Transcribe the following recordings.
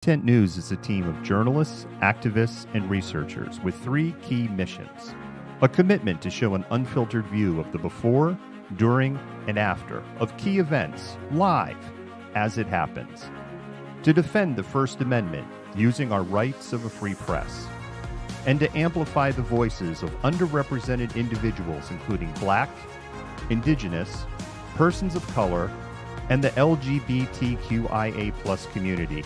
Malcontent News is a team of journalists, activists, and researchers with three key missions. A commitment to show an unfiltered view of the before, during, and after of key events live as it happens. To defend the First Amendment using our rights of a free press. And to amplify the voices of underrepresented individuals including Black, Indigenous, persons of color, and the LGBTQIA+ community.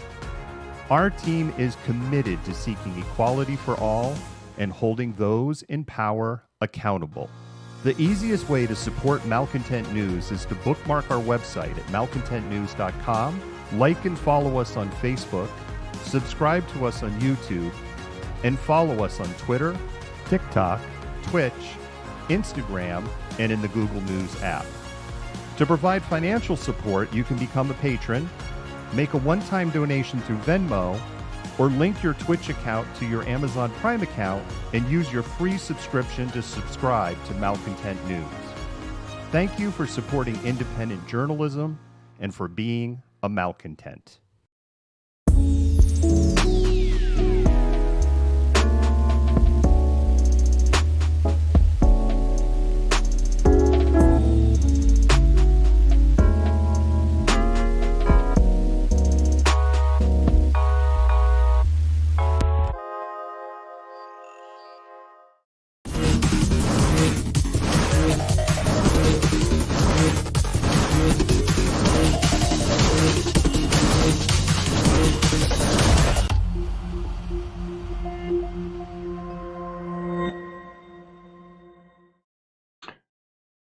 Our team is committed to seeking equality for all and holding those in power accountable. The easiest way to support Malcontent News is to bookmark our website at malcontentnews.com, like and follow us on Facebook, subscribe to us on YouTube, and follow us on Twitter, TikTok, Twitch, Instagram, and in the Google News app. To provide financial support, you can become a patron, make a one-time donation through Venmo, or link your Twitch account to your Amazon Prime account and use your free subscription to subscribe to Malcontent News. Thank you for supporting independent journalism and for being a malcontent.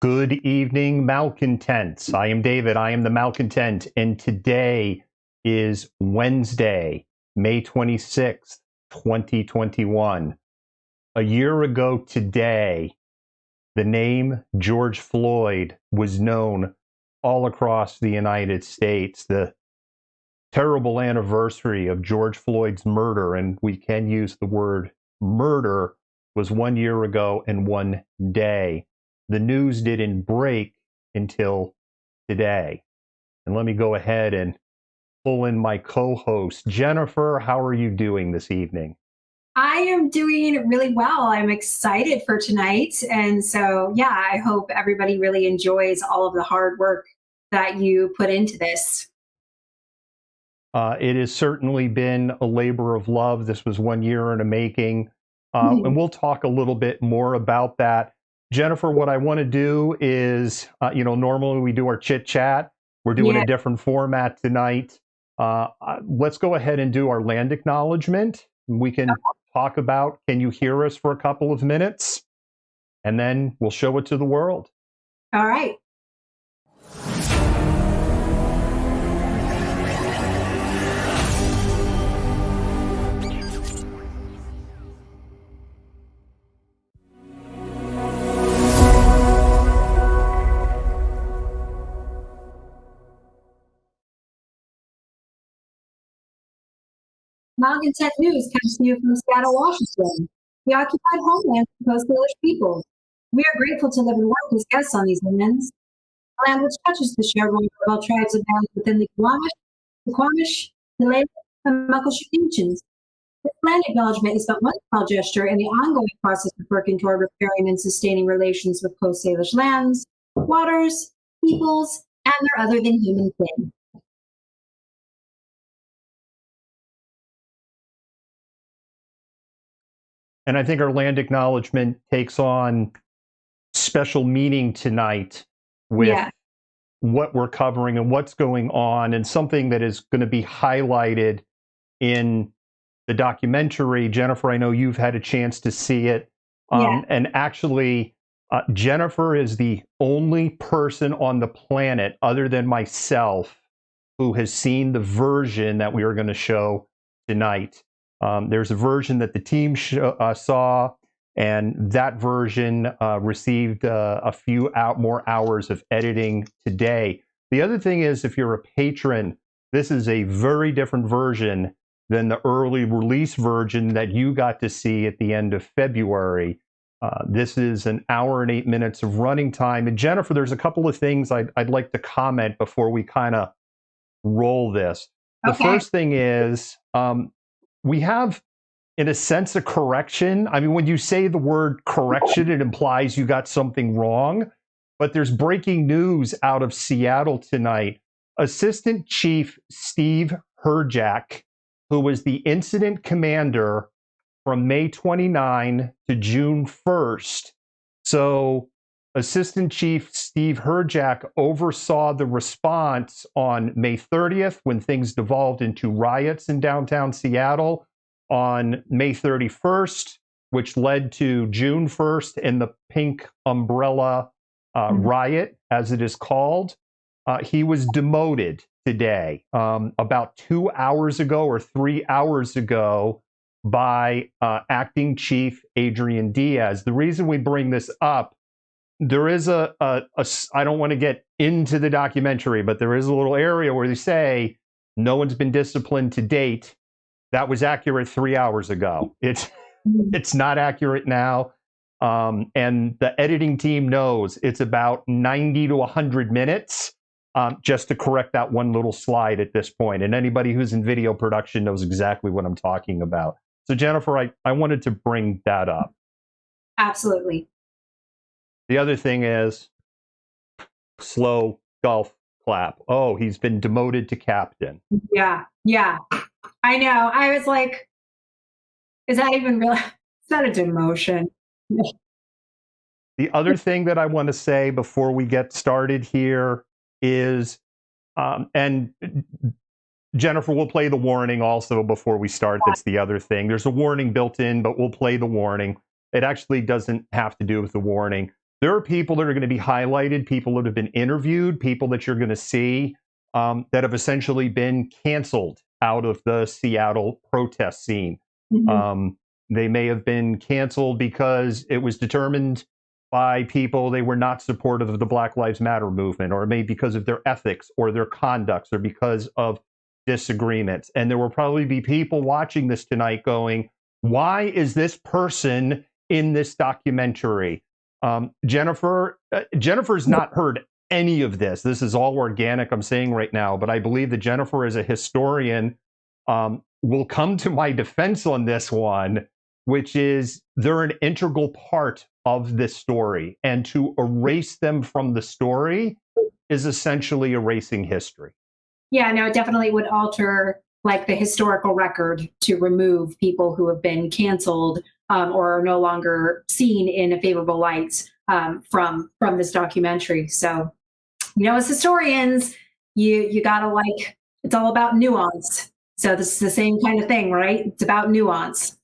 Good evening, malcontents. I am David. I am the malcontent, and today is Wednesday, May 26th, 2021. A year ago today, the name George Floyd was known all across the United States. The terrible anniversary of George Floyd's murder, and we can use the word murder, was 1 year ago and 1 day. The news didn't break until today. And let me go ahead and pull in my co-host. Jennifer, how are you doing this evening? I am doing really well. I'm excited for tonight. And so, yeah, I hope everybody really enjoys all of the hard work that you put into this. It has certainly been a labor of love. This was 1 year in the making. And we'll talk a little bit more about that. Jennifer, what I want to do is, normally we do our chit chat. We're doing a different format tonight. Let's go ahead and do our land acknowledgement. We can talk about, can you hear us for a couple of minutes? And then we'll show it to the world. All right. Malcontent News comes to you from Seattle, Washington, the occupied homeland of Coast Salish people. We are grateful to live and work as guests on these lands, a land which touches the shared water of all tribes of lands within the Quamish, the and Muckleshoot Nations. This land acknowledgement is but one small gesture in the ongoing process of working toward repairing and sustaining relations with Coast Salish lands, waters, peoples, and their other than human kin. And I think our land acknowledgement takes on special meaning tonight with what we're covering and what's going on, and something that is going to be highlighted in the documentary. Jennifer, I know you've had a chance to see it. And actually, Jennifer is the only person on the planet other than myself who has seen the version that we are going to show tonight. There's a version that the team saw, and that version received a few more hours of editing today. The other thing is, if you're a patron, this is a very different version than the early release version that you got to see at the end of February. This is an hour and 8 minutes of running time. And Jennifer, there's a couple of things I'd like to comment before we kind of roll this. The Okay. first thing is we have, in a sense, a correction. I mean, when you say the word correction, it implies you got something wrong. But there's breaking news out of Seattle tonight. Assistant Chief Steve Herjak, who was the incident commander from May 29 to June 1st. So, Assistant Chief Steve Herjak oversaw the response on May 30th when things devolved into riots in downtown Seattle, on May 31st, which led to June 1st and the Pink Umbrella riot, as it is called. He was demoted today, about 2 hours ago or 3 hours ago, by Acting Chief Adrian Diaz. The reason we bring this up, there is I don't want to get into the documentary, but there is a little area where they say no one's been disciplined to date. That was accurate 3 hours ago. It's not accurate now. And the editing team knows it's about 90 to 100 minutes just to correct that one little slide at this point. And anybody who's in video production knows exactly what I'm talking about. So, Jennifer, I wanted to bring that up. Absolutely. The other thing is slow golf clap. Oh, he's been demoted to captain. Yeah. Yeah. I know. I was like, is that even real? Is that a demotion? The other thing that I want to say before we get started here is, and Jennifer will play the warning also before we start. That's the other thing. There's a warning built in, but we'll play the warning. It actually doesn't have to do with the warning. There are people that are going to be highlighted, people that have been interviewed, people that you're going to see that have essentially been canceled out of the Seattle protest scene. They may have been canceled because it was determined by people they were not supportive of the Black Lives Matter movement, or maybe because of their ethics or their conducts, or because of disagreements. And there will probably be people watching this tonight going, why is this person in this documentary? Jennifer's not heard any of this. This is all organic, I'm saying right now, but I believe that Jennifer, as a historian, will come to my defense on this one, which is they're an integral part of this story. And to erase them from the story is essentially erasing history. Yeah, no, it definitely would alter like the historical record to remove people who have been canceled or are no longer seen in a favorable light from this documentary. So, as historians, you gotta like it's all about nuance. So this is the same kind of thing, right? It's about nuance.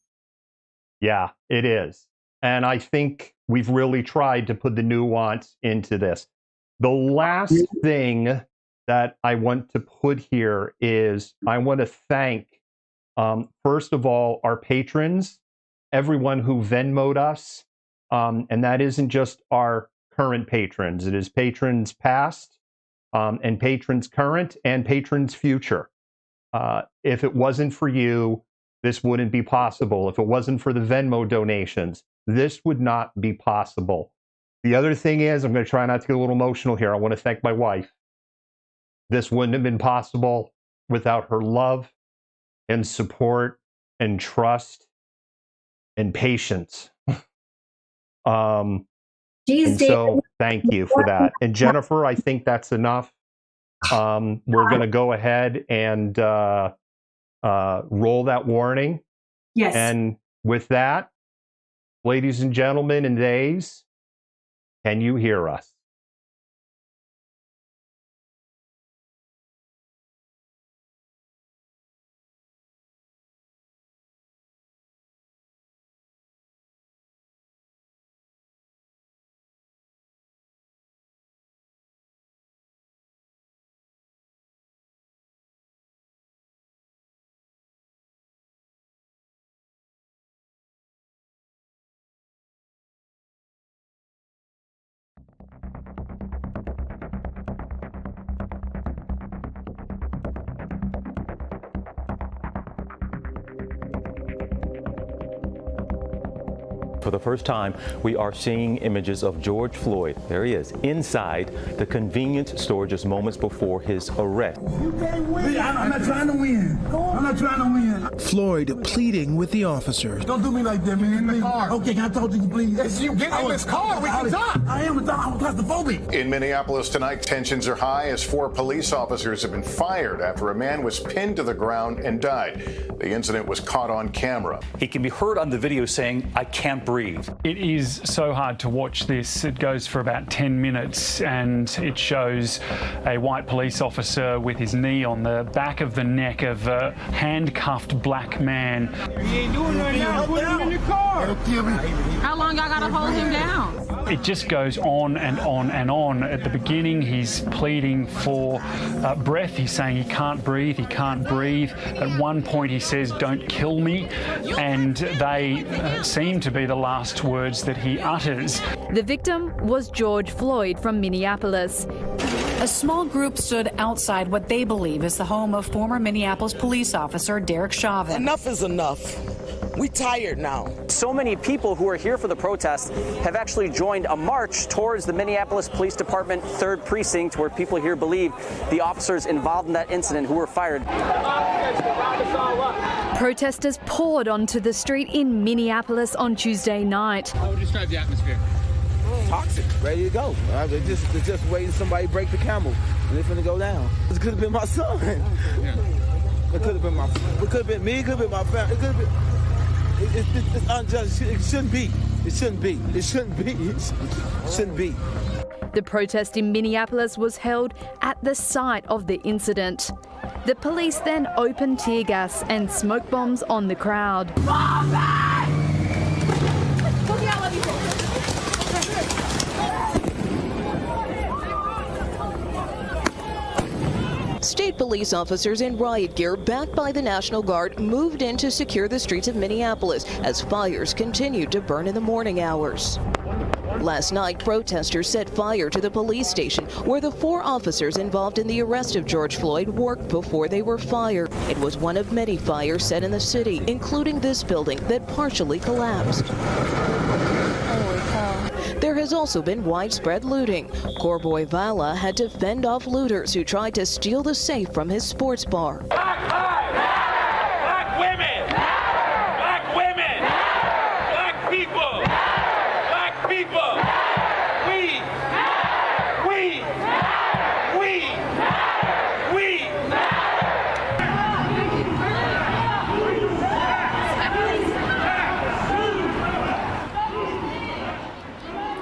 Yeah, it is. And I think we've really tried to put the nuance into this. The last thing that I want to put here is I want to thank, first of all, our patrons, everyone who Venmoed us. And that isn't just our current patrons, it is patrons past, and patrons current, and patrons future. If it wasn't for you, this wouldn't be possible. If it wasn't for the Venmo donations, this would not be possible. The other thing is, I'm going to try not to get a little emotional here. I want to thank my wife. This wouldn't have been possible without her love and support and trust and patience. Jeez, And David. so thank you for that. And Jennifer, I think that's enough. We're going to go ahead and roll that warning. Yes. And with that, ladies and gentlemen and theys, can you hear us? For the first time, we are seeing images of George Floyd. There he is, inside the convenience store just moments before his arrest. You can't win. I'm not trying to win. I'm not trying to win. Floyd pleading with the officers. Don't do me like that, man. In the car. Okay, can I talk to you, please? Yes, you get in this car. We can talk. I am claustrophobic. In Minneapolis tonight, tensions are high as 4 police officers have been fired after a man was pinned to the ground and died. The incident was caught on camera. He can be heard on the video saying, "I can't breathe." It is so hard to watch this. It goes for about 10 minutes and it shows a white police officer with his knee on the back of the neck of a handcuffed black man. He ain't doing nothing now. Put him in the car. How long y'all gotta hold him down? It just goes on and on and on. At the beginning, he's pleading for breath. He's saying he can't breathe, he can't breathe. At one point, he says, "Don't kill me." And they seem to be the last words that he utters. The victim was George Floyd from Minneapolis. A small group stood outside what they believe is the home of former Minneapolis police officer Derek Chauvin. Enough is enough. We tired now. So many people who are here for the protest have actually joined a march towards the Minneapolis Police Department 3rd Precinct, where people here believe the officers involved in that incident who were fired. Protesters poured onto the street in Minneapolis on Tuesday night. How would you describe the atmosphere? Toxic, ready to go. They're just waiting somebody to break the camel, and it's gonna go down. It could have been my son. Yeah. It could have been it could have been me. It could have been my family. It could have been. It's unjust. It shouldn't be. It shouldn't be. It shouldn't be. It shouldn't be. The protest in Minneapolis was held at the site of the incident. The police then opened tear gas and smoke bombs on the crowd. State police officers in riot gear, backed by the National Guard, moved in to secure the streets of Minneapolis as fires continued to burn in the morning hours. Last night, protesters set fire to the police station where the 4 officers involved in the arrest of George Floyd worked before they were fired. It was one of many fires set in the city, including this building that partially collapsed. There has also been widespread looting. Corboy Vala had to fend off looters who tried to steal the safe from his sports bar. Black women! Black women! Black people! Black people! We!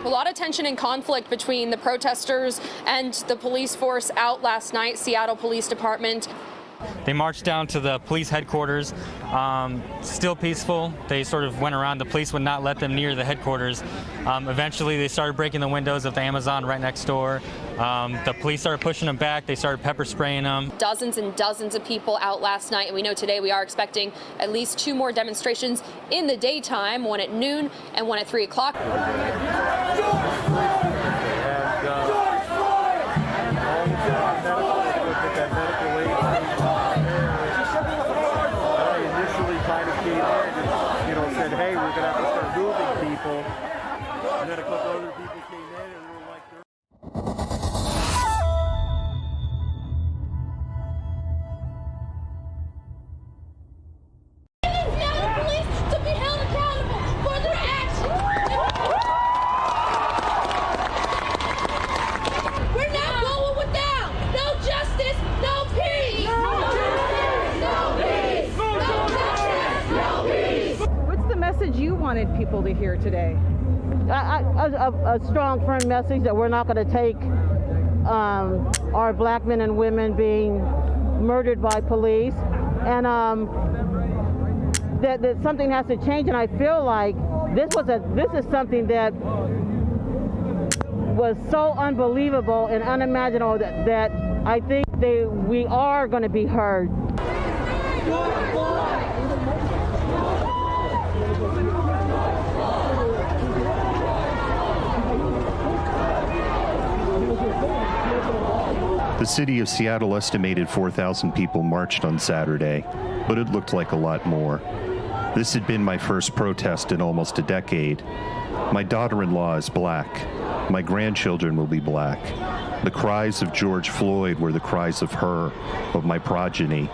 A lot of tension and conflict between the protesters and the police force out last night. Seattle Police Department. They marched down to the police headquarters, still peaceful. They sort of went around. The police would not let them near the headquarters. Eventually, they started breaking the windows of the Amazon right next door. The police started pushing them back. They started pepper spraying them. Dozens and dozens of people out last night, and we know today we are expecting at least 2 more demonstrations in the daytime, one at noon and one at 3 o'clock. Said, hey, we're gonna have to start moving people, and then a couple other people came in and we were like, To be held accountable for their actions. We're not going without no justice, no peace. No justice, no peace. No justice, no peace. What's the message you wanted people to hear today? A strong, firm message that we're not going to take our black men and women being murdered by police, and that something has to change. And I feel like this is something that was so unbelievable and unimaginable that I think we are going to be heard. The city of Seattle estimated 4,000 people marched on Saturday, but it looked like a lot more. This had been my first protest in almost a decade. My daughter-in-law is black. My grandchildren will be black. The cries of George Floyd were the cries of her, of my progeny.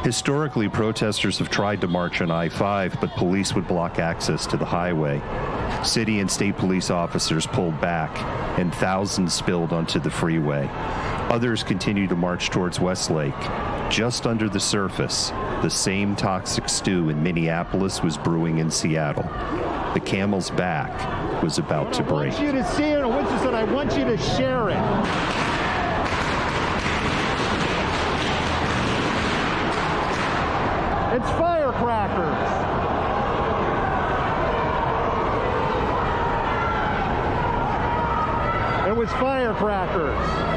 Historically, protesters have tried to march on I-5, but police would block access to the highway. City and state police officers pulled back, and thousands spilled onto the freeway. Others continued to march towards Westlake. Just under the surface, the same toxic stew in Minneapolis was brewing in Seattle. The camel's back was about to break. I want you to see it, and Winston said, I want you to share it. It's firecrackers. It was firecrackers.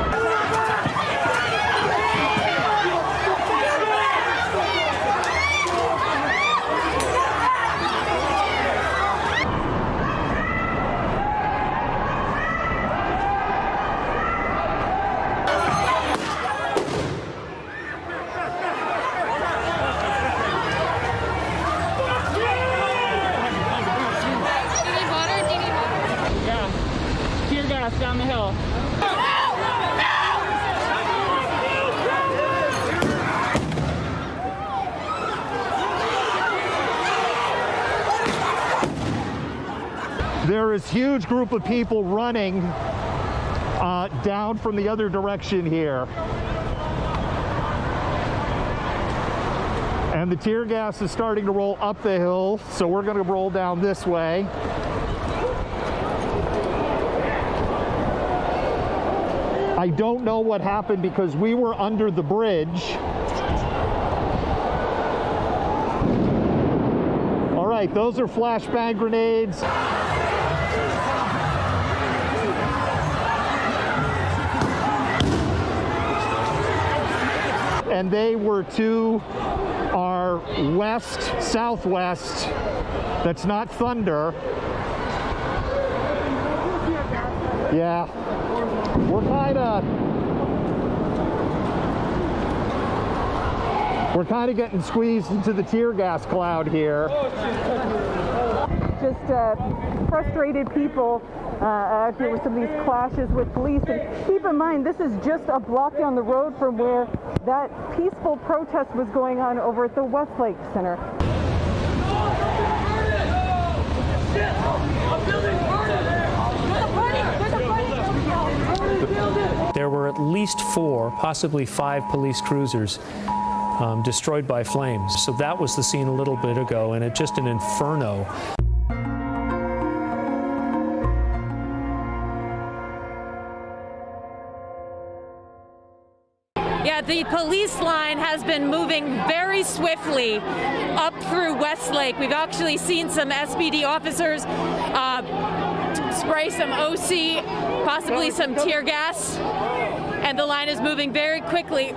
Down the hill. There is a huge group of people running down from the other direction here. And the tear gas is starting to roll up the hill, so we're going to roll down this way. I don't know what happened because we were under the bridge. All right, those are flashbang grenades. And they were to our west, southwest. That's not thunder. Yeah. We're kind of getting squeezed into the tear gas cloud here. Just frustrated people out here with some of these clashes with police. And keep in mind, this is just a block down the road from where that peaceful protest was going on over at the Westlake Center. There were at least 4, possibly 5 police cruisers destroyed by flames. So that was the scene a little bit ago, and it's just an inferno. Yeah, the police line has been moving very swiftly up through Westlake. We've actually seen some SPD officers spray some OC, possibly some tear gas, and the line is moving very quickly.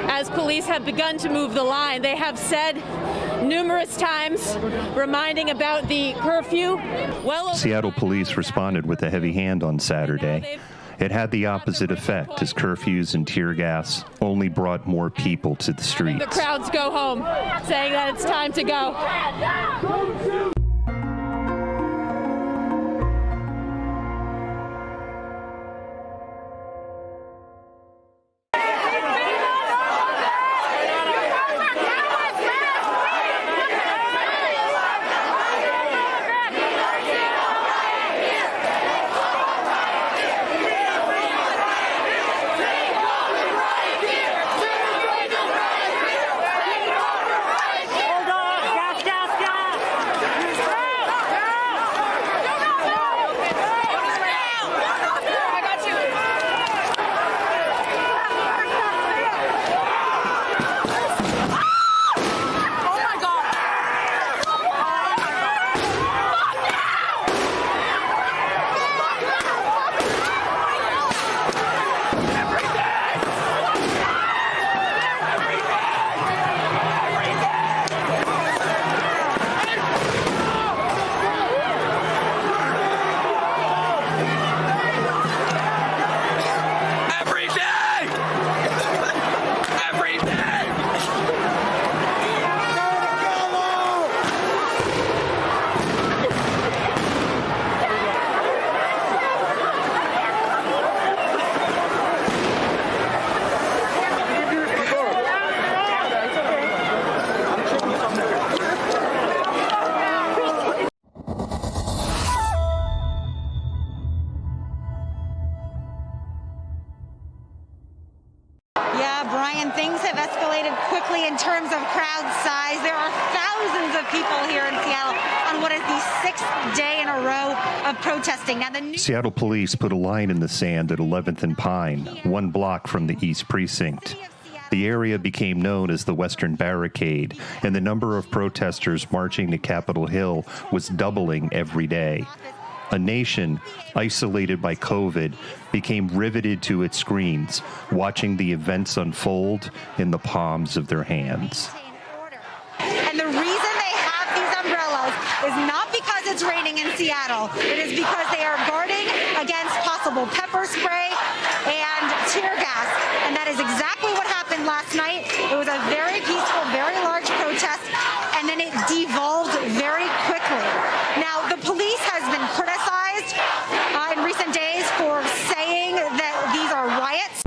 As police have begun to move the line, they have said numerous times, reminding about the curfew. Seattle police responded with a heavy hand on Saturday. It had the opposite effect, as curfews and tear gas only brought more people to the streets. The crowds go home, saying that it's time to go. terms of crowd size. There are thousands of people here in Seattle on what is the 6th day in a row of protesting. Now, Seattle police put a line in the sand at 11th and Pine, 1 block from the East Precinct. The area became known as the Western Barricade, and the number of protesters marching to Capitol Hill was doubling every day. A nation, isolated by COVID, became riveted to its screens, watching the events unfold in the palms of their hands. And the reason they have these umbrellas is not because it's raining in Seattle. It is because they are guarding against possible pepper spray and tear gas. And that is exactly what happened last night. It was a very peaceful, very large protest, and then it devolved very quickly. Now, the police has been criticized in recent days for saying that these are riots.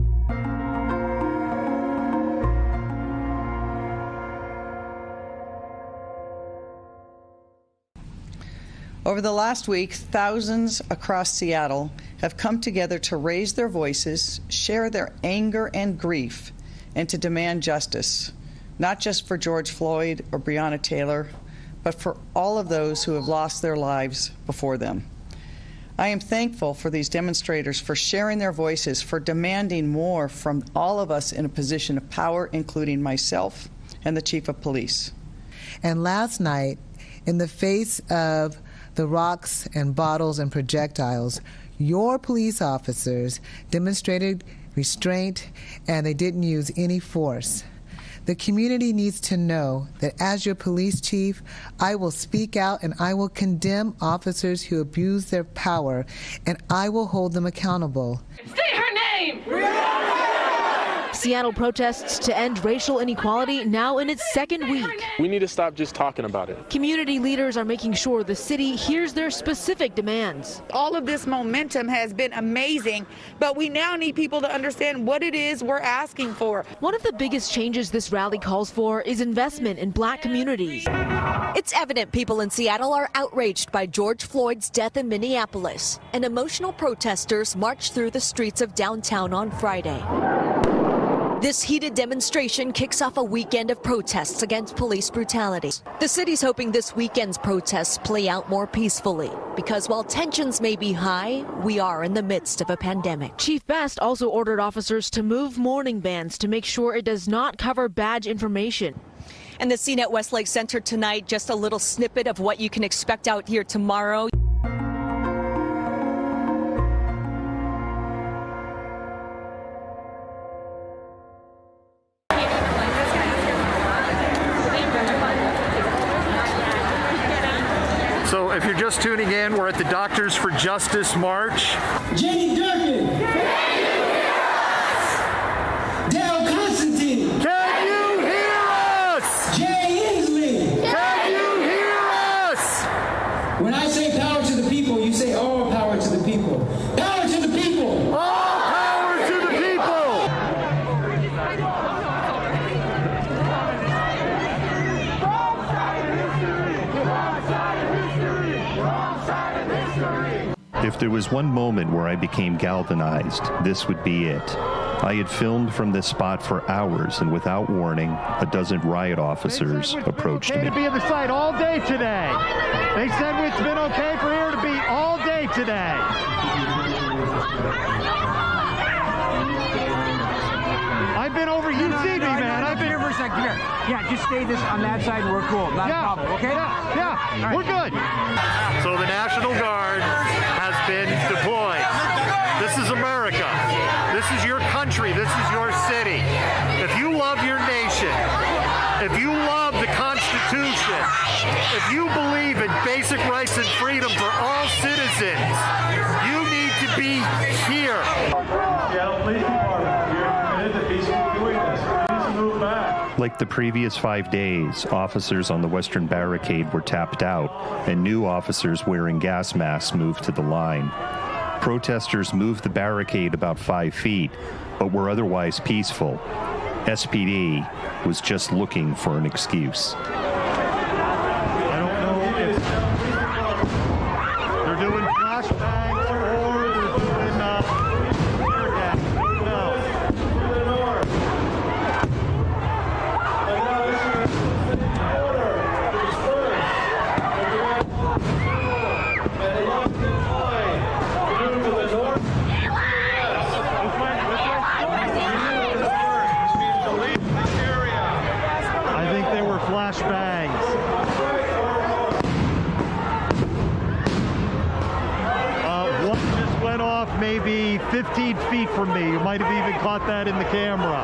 Over the last week, thousands across Seattle have come together to raise their voices, share their anger and grief, and to demand justice, not just for George Floyd or Breonna Taylor, but for all of those who have lost their lives before them. I am thankful for these demonstrators for sharing their voices, for demanding more from all of us in a position of power, including myself and the Chief of Police. And last night, in the face of the rocks and bottles and projectiles, your police officers demonstrated restraint and they didn't use any force. The community needs to know that as your police chief, I will speak out and I will condemn officers who abuse their power, and I will hold them accountable. Say her name! Seattle protests to end racial inequality now in its 2nd week. We need to stop just talking about it. Community leaders are making sure the city hears their specific demands. All of this momentum has been amazing, but we now need people to understand what it is we're asking for. One of the biggest changes this rally calls for is investment in Black communities. It's evident people in Seattle are outraged by George Floyd's death in Minneapolis, and emotional protesters marched through the streets of downtown on Friday. This heated demonstration kicks off a weekend of protests against police brutality. The city's hoping this weekend's protests play out more peacefully, because while tensions may be high, we are in the midst of a pandemic. Chief Best also ordered officers to move mourning bands to make sure it does not cover badge information. And the scene at Westlake Center tonight, just a little snippet of what you can expect out here tomorrow. So if you're just tuning in, we're at the Doctors for Justice March. Jenny Durkin. Dale Constantine. Can you hear us? Jay Inslee. Can you hear us? When I say power to the people, you say all power to the people. Power to the people. All power to the people. If there was one moment where I became galvanized, this would be it. I had filmed from this spot for hours, and without warning, a dozen riot officers approached me. To be at the site all day today. They said it's been okay for here to be all day today. I've been over. You see me, man. I've been here for a second. Here. Yeah, just stay this on that side and we're cool. Not a problem, okay? Yeah, we're good. So the National Guard has been deployed. This is America. This is your country. This is your city. If you love your nation, if you love the Constitution, if you believe in basic rights and freedom for all citizens, you need to be here. Seattle Police Department, we are committed to peacefully doing this. Please move back. Like the previous 5 days, officers on the Western Barricade were tapped out, and new officers wearing gas masks moved to the line. Protesters moved the barricade about 5 feet, but were otherwise peaceful. SPD was just looking for an excuse. I don't know if they're doing flashbangs or they're doing tear gas. No. flashbangs. One just went off maybe 15 feet from me. You might have even caught that in the camera.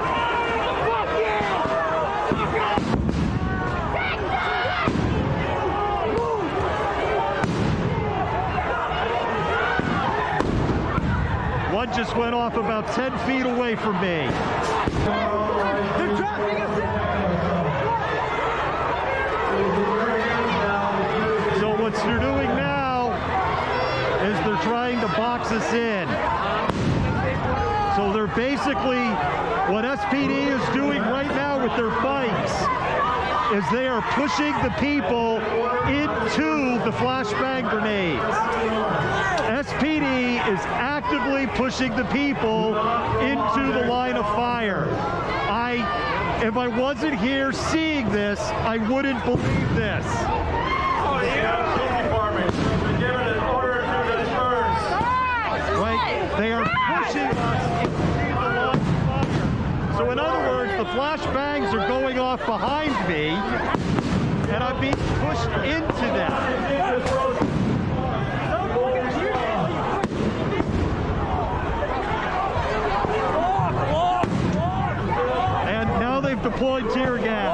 One just went off about 10 feet away from me. So what they're doing now is they're trying to box us in. So they're basically, what SPD is doing right now with their bikes is they are pushing the people into the flashbang grenades. SPD is actively pushing the people into the line of fire. If I wasn't here seeing this, I wouldn't believe this. Right? They are pushing us into the line of fire. So in other words, the flashbangs are going off behind me, and I'm being pushed into them. They've deployed tear gas.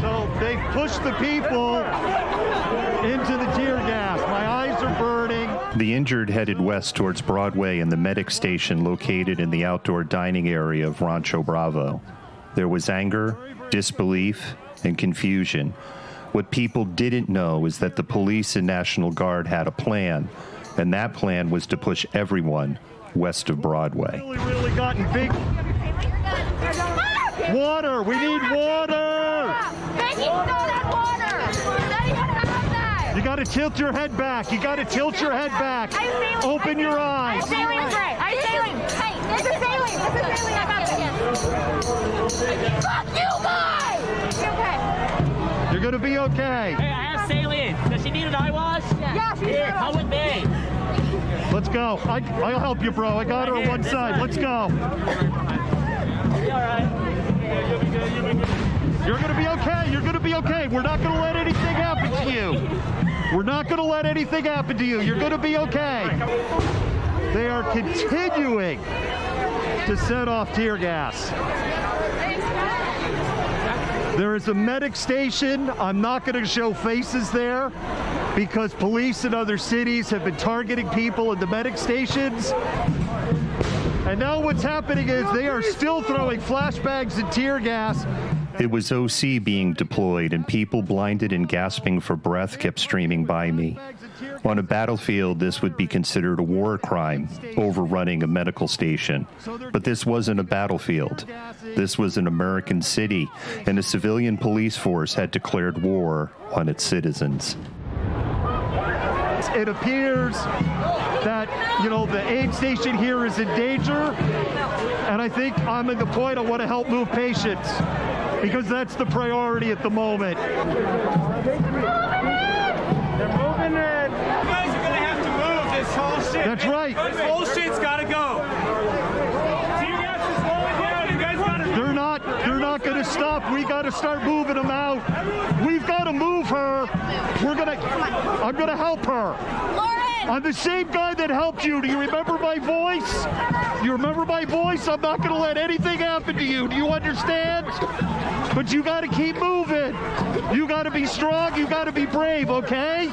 So they've pushed the people into the tear gas. My eyes are burning. The injured headed west towards Broadway and the medic station located in the outdoor dining area of Rancho Bravo. There was anger, disbelief, and confusion. What people didn't know is that the police and National Guard had a plan, and that plan was to push everyone west of Broadway. Really gotten big. Water! We need water! You got to tilt your head back. You got to tilt your head back. Open your eyes. I'm sailing. I'm sailing. Hey, this is sailing. This is sailing. I got this. Fuck you guys! You okay? You're going to be okay. Hey, I have saline. Does she need an eye wash? Yeah, she Here, come with me. Let's go. I'll help you, bro. I got her on one side. Let's go. You'll be all right. You'll be good. You'll be good. You're going to be okay. You're going to be okay. We're not going to let anything happen to you. We're not going to let anything happen to you. You're going to be okay. They are continuing to set off tear gas. There is a medic station. I'm not going to show faces there because police in other cities have been targeting people in the medic stations. And now what's happening is they are still throwing flashbangs and tear gas. It was OC being deployed, and people blinded and gasping for breath kept streaming by me. On a battlefield, this would be considered a war crime, overrunning a medical station. But this wasn't a battlefield. This was an American city, and a civilian police force had declared war on its citizens. It appears that, the aid station here is in danger, and I think I'm at the point I want to help move patients, because that's the priority at the moment. They're moving in. You guys are going to have to move this whole shit. That's right. This whole shit's got to go. Tear gas is slowing down. You guys got to move. They're not going to stop. We got to start moving them out. We've got to move her. I'm going to help her. I'm the same guy that helped you. Do you remember my voice? You remember my voice? I'm not going to let anything happen to you. Do you understand? But you got to keep moving. You got to be strong. You got to be brave, okay?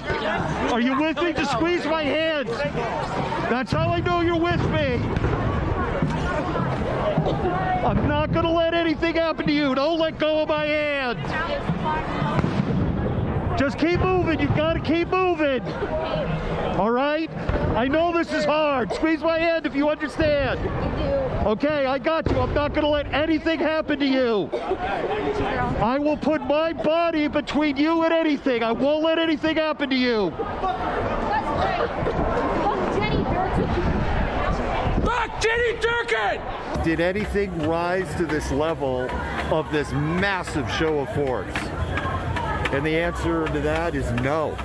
Are you with me? Just squeeze my hand. That's how I know you're with me. I'm not going to let anything happen to you. Don't let go of my hand. Just keep moving. You've got to keep moving. All right? I know this is hard. Squeeze my hand if you understand. Okay, I got you. I'm not going to let anything happen to you. I will put my body between you and anything. I won't let anything happen to you. Fuck Jenny Durkin! Did anything rise to this level of this massive show of force? And the answer to that is no.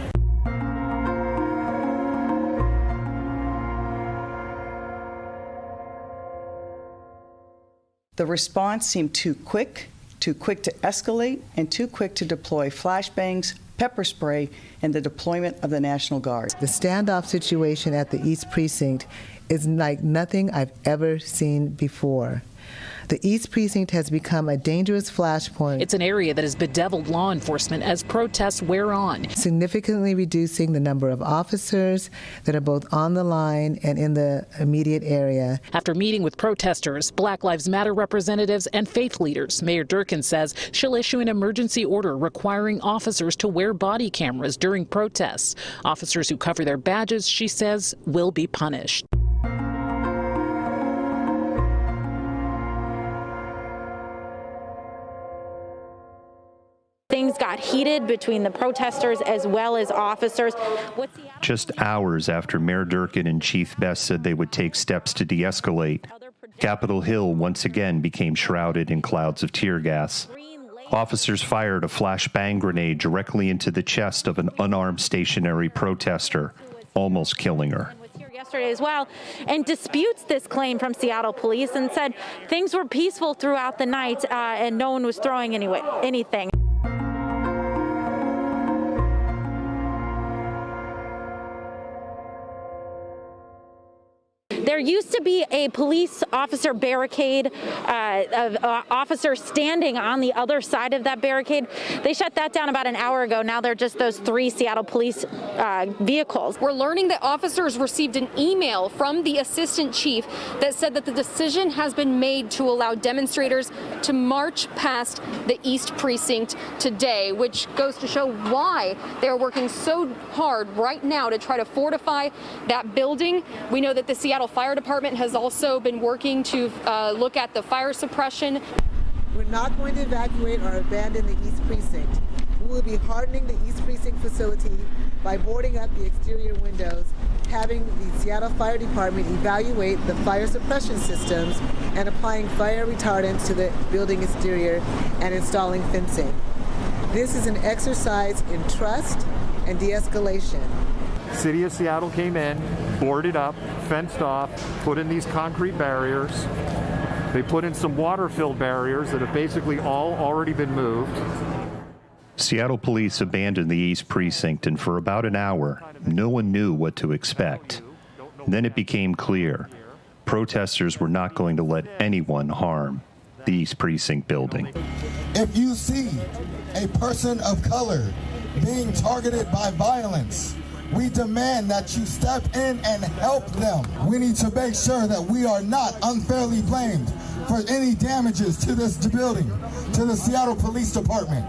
The response seemed too quick to escalate, and too quick to deploy flashbangs, pepper spray, and the deployment of the National Guard. The standoff situation at the East Precinct is like nothing I've ever seen before. The East Precinct has become a dangerous flashpoint. It's an area that has bedeviled law enforcement as protests wear on, significantly reducing the number of officers that are both on the line and in the immediate area. After meeting with protesters, Black Lives Matter representatives, and faith leaders, Mayor Durkin says she'll issue an emergency order requiring officers to wear body cameras during protests. Officers who cover their badges, she says, will be punished. Things got heated between the protesters as well as officers. Just hours after Mayor Durkin and Chief Best said they would take steps to de-escalate, Capitol Hill once again became shrouded in clouds of tear gas. Officers fired a flashbang grenade directly into the chest of an unarmed stationary protester, almost killing her. Yesterday as well, and disputes this claim from Seattle police and said things were peaceful throughout the night and no one was throwing anything. There used to be a police officer barricade of officers standing on the other side of that barricade. They shut that down about an hour ago. Now they're just those 3 Seattle police vehicles. We're learning that officers received an email from the assistant chief that said that the decision has been made to allow demonstrators to march past the East Precinct today, which goes to show why they're working so hard right now to try to fortify that building. We know that the Seattle Fire Department has also been working to look at the fire suppression. We're not going to evacuate or abandon the East Precinct. We will be hardening the East Precinct facility by boarding up the exterior windows, having the Seattle Fire Department evaluate the fire suppression systems, and applying fire retardants to the building exterior and installing fencing. This is an exercise in trust and de-escalation. City of Seattle came in, boarded up, fenced off, put in these concrete barriers. They put in some water-filled barriers that have basically all already been moved. Seattle police abandoned the East Precinct, and for about an hour, no one knew what to expect. Then it became clear. Protesters were not going to let anyone harm the East Precinct building. If you see a person of color being targeted by violence, we demand that you step in and help them. We need to make sure that we are not unfairly blamed for any damages to this building, to the Seattle Police Department.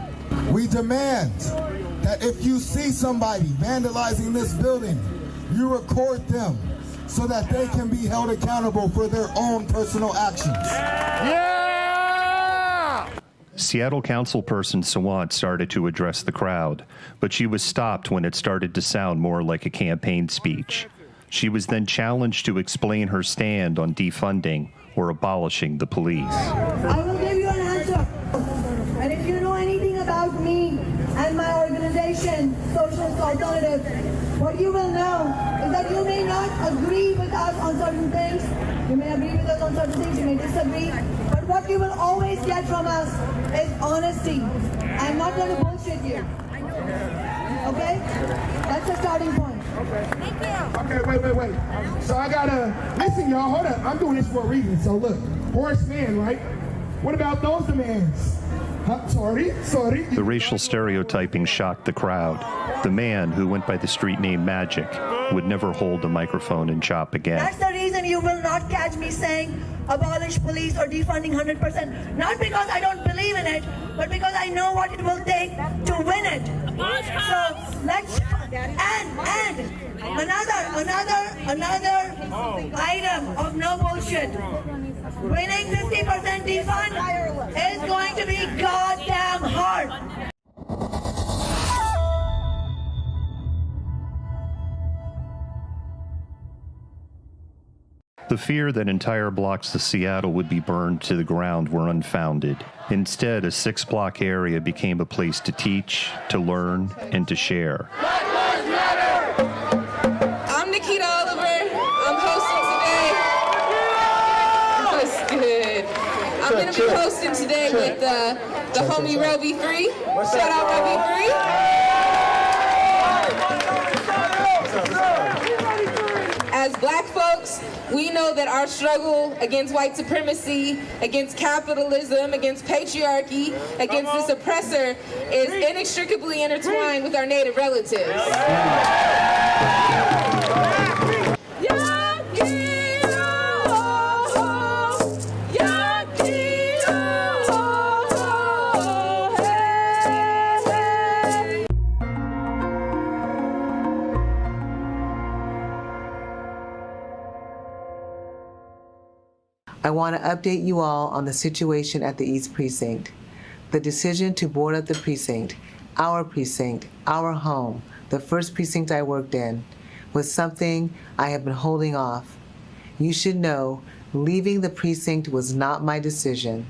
We demand that if you see somebody vandalizing this building, you record them so that they can be held accountable for their own personal actions. Yeah! Seattle councilperson Sawant started to address the crowd, but she was stopped when it started to sound more like a campaign speech. She was then challenged to explain her stand on defunding or abolishing the police. I will give you an answer. And if you know anything about me and my organization, Socialist Alternative, what you will know is that you may not agree with us on certain things. You may agree with us on certain things, you may disagree. But what you will always get from us is honesty. I'm not going to bullshit you. Okay? That's the starting point. Okay, wait. So I gotta, listen y'all, hold up. I'm doing this for a reason. So look, horseman, right? What about those demands? Sorry. The racial stereotyping shocked the crowd. The man, who went by the street name Magic, would never hold a microphone and chop again. That's the reason you will not catch me saying abolish police or defunding 100%. Not because I don't believe in it, but because I know what it will take to win it. So let's, and another item of no bullshit. Winning 50% defund is going to be goddamn hard. The fear that entire blocks of Seattle would be burned to the ground were unfounded. Instead, a 6-block area became a place to teach, to learn, and to share. I'm Nikita Oliver. I'm hosting today. What's good? I'm the going to be hosting today with the homie Roby Free. Shout out Roby Free. As Black folks, we know that our struggle against white supremacy, against capitalism, against patriarchy, against this oppressor is inextricably intertwined with our Native relatives. I want to update you all on the situation at the East Precinct. The decision to board up the precinct, our home, the first precinct I worked in, was something I have been holding off. You should know, leaving the precinct was not my decision.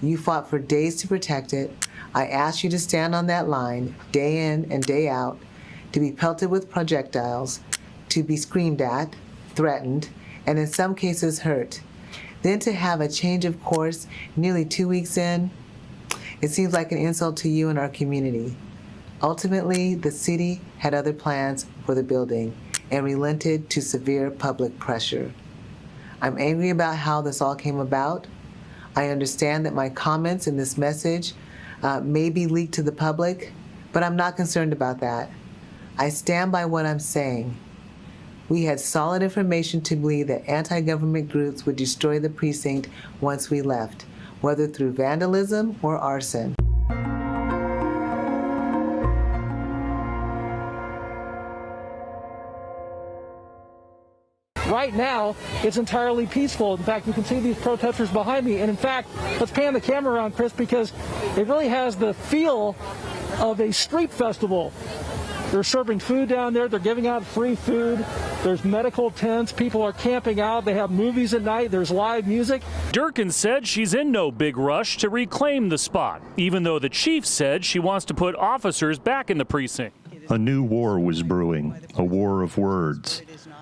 You fought for days to protect it. I asked you to stand on that line, day in and day out, to be pelted with projectiles, to be screamed at, threatened, and in some cases hurt. Then to have a change of course nearly 2 weeks in, it seems like an insult to you and our community. Ultimately, the city had other plans for the building and relented to severe public pressure. I'm angry about how this all came about. I understand that my comments in this message may be leaked to the public, but I'm not concerned about that. I stand by what I'm saying. We had solid information to believe that anti-government groups would destroy the precinct once we left, whether through vandalism or arson. Right now, it's entirely peaceful. In fact, you can see these protesters behind me. And in fact, let's pan the camera around, Chris, because it really has the feel of a street festival. They're serving food down there. They're giving out free food. There's medical tents. People are camping out. They have movies at night. There's live music. Durkin said she's in no big rush to reclaim the spot, even though the chief said she wants to put officers back in the precinct. A new war was brewing, a war of words.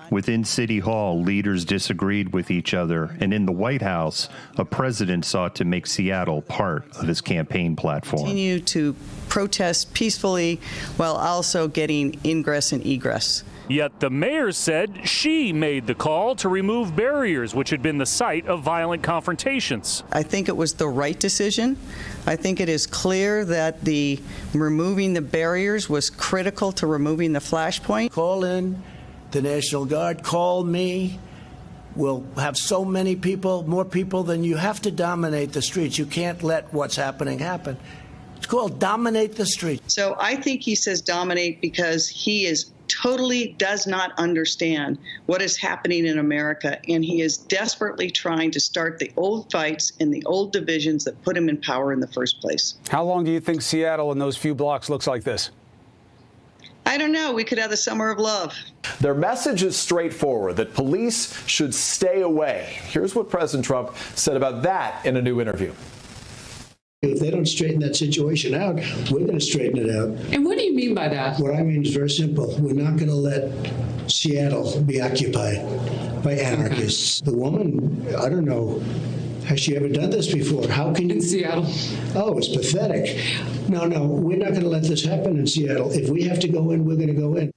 Within City Hall, leaders disagreed with each other, and in the White House, a president sought to make Seattle part of his campaign platform. Continue to protest peacefully while also getting ingress and egress. Yet the mayor said she made the call to remove barriers, which had been the site of violent confrontations. I think it was the right decision. I think it is clear that the removing the barriers was critical to removing the flashpoint. Call in the National Guard, call me. We'll have so many people, more people than you have to dominate the streets. You can't let what's happening happen. It's called dominate the street. So I think he says dominate because he is totally does not understand what is happening in America, and he is desperately trying to start the old fights and the old divisions that put him in power in the first place. How long do you think Seattle in those few blocks looks like this? I don't know. We could have the summer of love. Their message is straightforward, that police should stay away. Here's what President Trump said about that in a new interview. If they don't straighten that situation out, we're going to straighten it out. And what do you mean by that? What I mean is very simple. We're not going to let Seattle be occupied by anarchists. The woman, I don't know, has she ever done this before? How can you? In Seattle. Oh, it's pathetic. No, we're not going to let this happen in Seattle. If we have to go in, we're going to go in.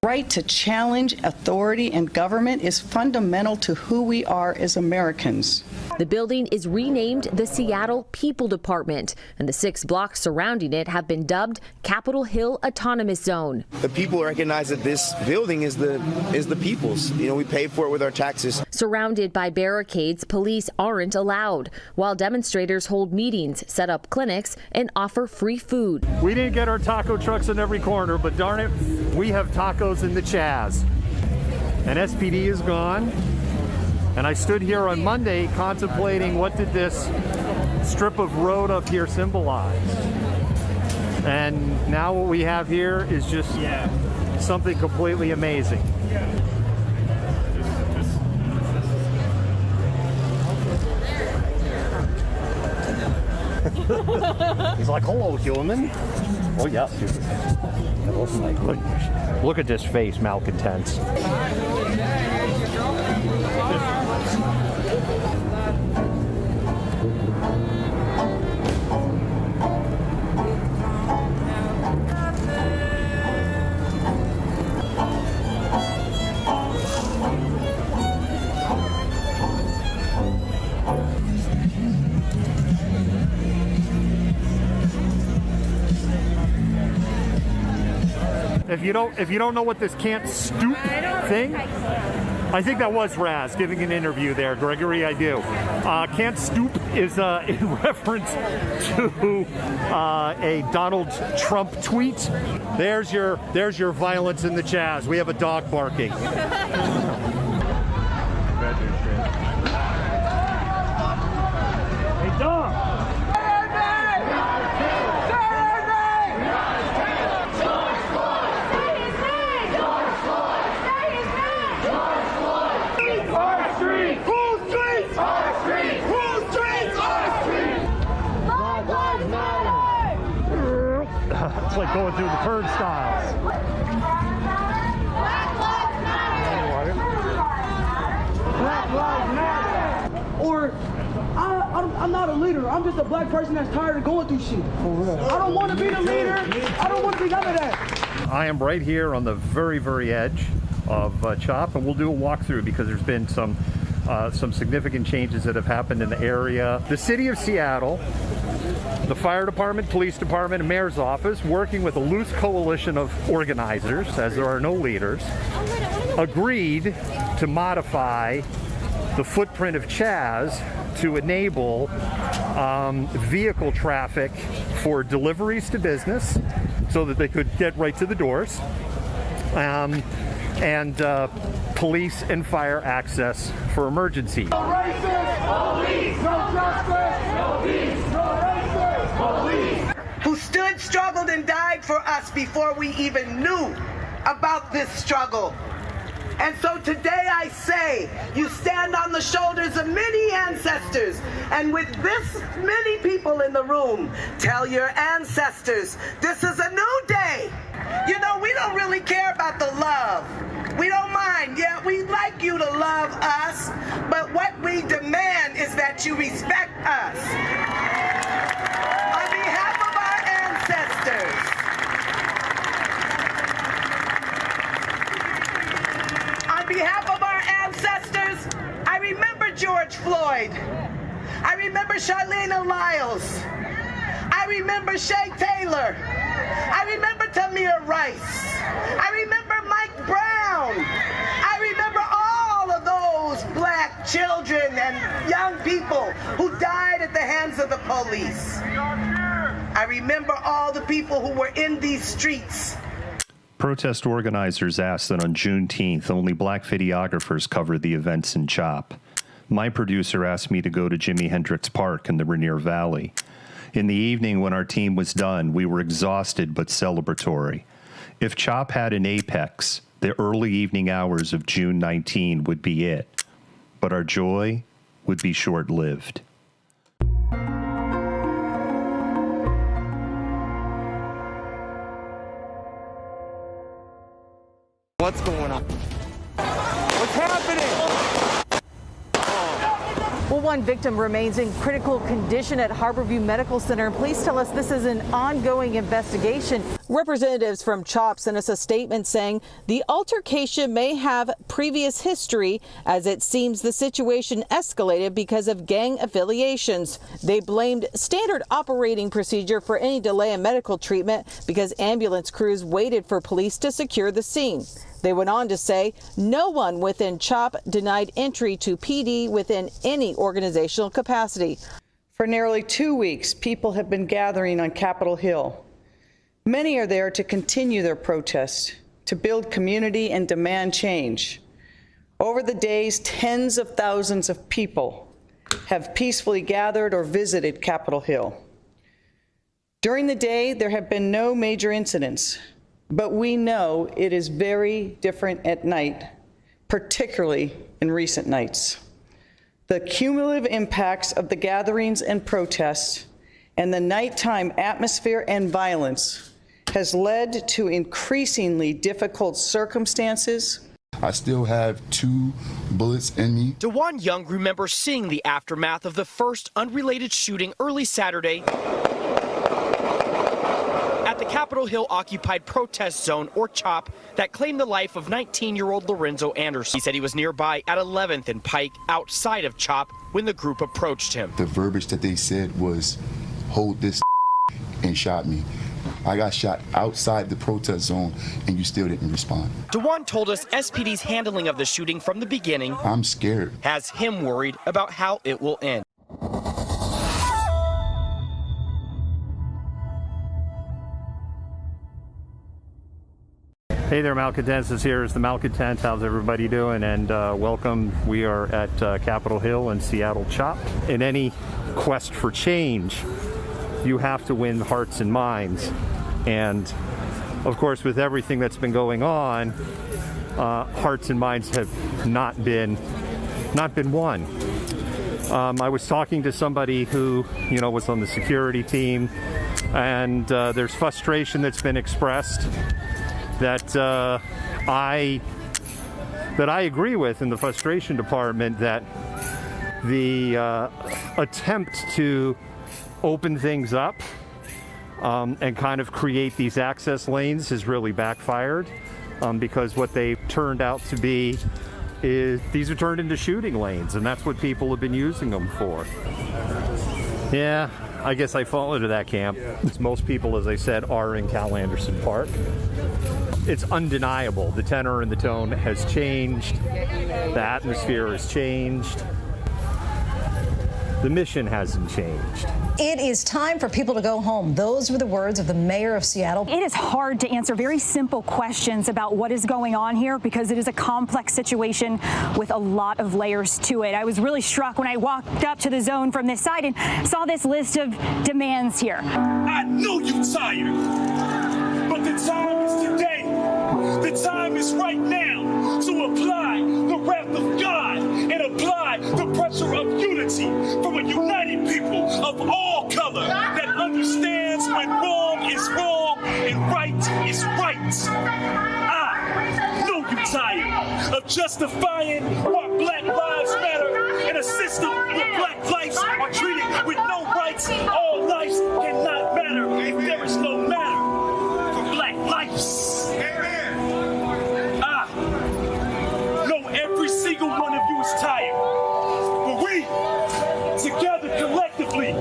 Right to challenge authority and government is fundamental to who we are as Americans. The building is renamed the Seattle People Department, and the 6 blocks surrounding it have been dubbed Capitol Hill Autonomous Zone. The people recognize that this building is the people's. You know, we pay for it with our taxes. Surrounded by barricades, police aren't allowed, while demonstrators hold meetings, set up clinics, and offer free food. We didn't get our taco trucks in every corner, but darn it, we have tacos in the Chaz. And SPD is gone. And I stood here on Monday contemplating what did this strip of road up here symbolize. And now what we have here is just something completely amazing. He's like, hello, human. Oh, yes. Look at this face, malcontents. If you don't know what this can't stoop thing, I think that was Raz giving an interview there, Gregory. I do. Can't stoop is in reference to a Donald Trump tweet. There's your violence in the Chaz. We have a dog barking. Hey, dog. It's like going through the turnstiles. Black Lives Matter. Or I'm not a leader. I'm just a black person that's tired of going through shit. I don't want to be the leader. I don't want to be none of that. I am right here on the very, very edge of CHOP, and we'll do a walkthrough because there's been some significant changes that have happened in the area. The city of Seattle, the fire department, police department, and mayor's office, working with a loose coalition of organizers, as there are no leaders, agreed to modify the footprint of Chaz to enable vehicle traffic for deliveries to business so that they could get right to the doors, and police and fire access for emergency. No racist police, no justice, no peace, no racist police. Who stood, struggled, and died for us before we even knew about this struggle. And so today I say, you stand on the shoulders of many ancestors, and with this many people in the room, tell your ancestors, this is a new day. You know, we don't really care about the love. We don't mind. Yeah, we'd like you to love us, but what we demand is that you respect us. On behalf of our ancestors, on behalf of our ancestors, I remember George Floyd. I remember Charlene Lyles. I remember Shay Taylor. I remember Tamir Rice. I remember Mike Brown. I remember all of those black children and young people who died at the hands of the police. I remember all the people who were in these streets. Protest organizers asked that on Juneteenth, only black videographers cover the events in CHOP. My producer asked me to go to Jimi Hendrix Park in the Rainier Valley. In the evening when our team was done, we were exhausted but celebratory. If CHOP had an apex, the early evening hours of June 19 would be it. But our joy would be short-lived. What's going on? What's happening? Well, one victim remains in critical condition at Harborview Medical Center, and police tell us this is an ongoing investigation. Representatives from CHOP sent us a statement saying the altercation may have previous history, as it seems the situation escalated because of gang affiliations. They blamed standard operating procedure for any delay in medical treatment because ambulance crews waited for police to secure the scene. They went on to say no one within CHOP denied entry to PD within any organizational capacity. For nearly 2 weeks, people have been gathering on Capitol Hill. Many are there to continue their protests, to build community and demand change. Over the days, tens of thousands of people have peacefully gathered or visited Capitol Hill. During the day, there have been no major incidents. But we know it is very different at night, particularly in recent nights. The cumulative impacts of the gatherings and protests and the nighttime atmosphere and violence has led to increasingly difficult circumstances. I still have 2 bullets in me. DeJuan Young remembers seeing the aftermath of the first unrelated shooting early Saturday at the Capitol Hill Occupied Protest Zone, or CHOP, that claimed the life of 19-year-old Lorenzo Anderson. He said he was nearby at 11th and Pike, outside of CHOP, when the group approached him. The verbiage that they said was, "Hold this," and shot me. I got shot outside the protest zone, and you still didn't respond. DeJuan told us SPD's handling of the shooting from the beginning I'm scared. has him worried about how it will end. Hey there, Malcontents. This here is the Malcontent. How's everybody doing? And welcome. We are at Capitol Hill and Seattle CHOP. In any quest for change, you have to win hearts and minds. And of course, with everything that's been going on, hearts and minds have not been won. I was talking to somebody who, was on the security team, and there's frustration that's been expressed that I agree with in the frustration department, that the attempt to open things up and kind of create these access lanes has really backfired, because what they turned out to be is these are turned into shooting lanes, and that's what people have been using them for. Yeah, I guess I fall into that camp. Most people, as I said, are in Cal Anderson Park. It's undeniable. The tenor and the tone has changed. The atmosphere has changed. The mission hasn't changed. It is time for people to go home. Those were the words of the mayor of Seattle. It is hard to answer very simple questions about what is going on here because it is a complex situation with a lot of layers to it. I was really struck when I walked up to the zone from this side and saw this list of demands here. I know you're tired, but the time is today. The time is right now to apply the wrath of God and apply the pressure of unity from a united people of all color that understands when wrong is wrong and right is right. I know you're tired of justifying why Black Lives Matter in a system where Black lives are treated with no rights. All lives cannot matter if there is no matter for Black lives. Every single one of you is tired, but we, together collectively,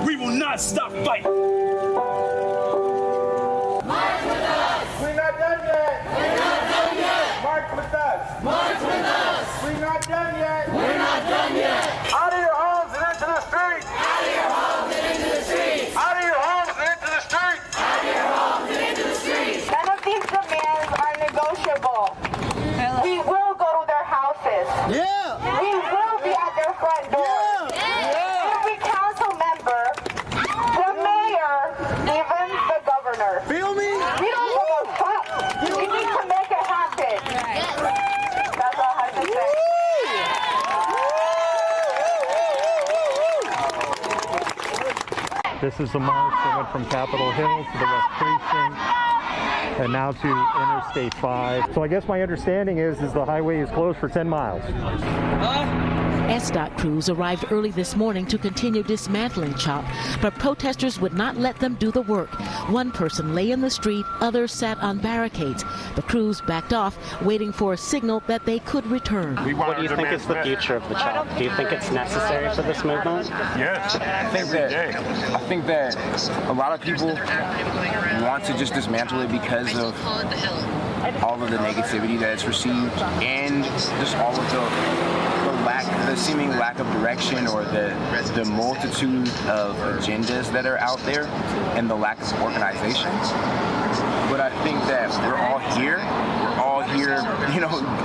we will not stop fighting. March with us! We're not done yet! We're not done yet! March with us! March with us! We're not done yet! We're not done yet! Out of your homes and into the streets! Out of your homes and into the streets! Out of your homes and into the streets! Out of your homes and into the streets! None of these demands are negotiable. We will go to their houses. Yeah. We will be at their front door. Yeah. Every council member, the mayor, even the governor. Feel me? We don't give a fuck. We need to make it happen. That's all I have to say. This is the march that went from Capitol Hill to the West Precinct and now to Interstate 5. So I guess my understanding is the highway is closed for 10 miles. SDOT crews arrived early this morning to continue dismantling CHOP, but protesters would not let them do the work. One person lay in the street, others sat on barricades. The crews backed off, waiting for a signal that they could return. What do you think is the future of the CHOP? Do you think it's necessary for this movement? Yes. I think that a lot of people want to just dismantle it because of all of the negativity that it's received and just all of the seeming lack of direction or the multitude of agendas that are out there and the lack of organization. But I think that we're all here,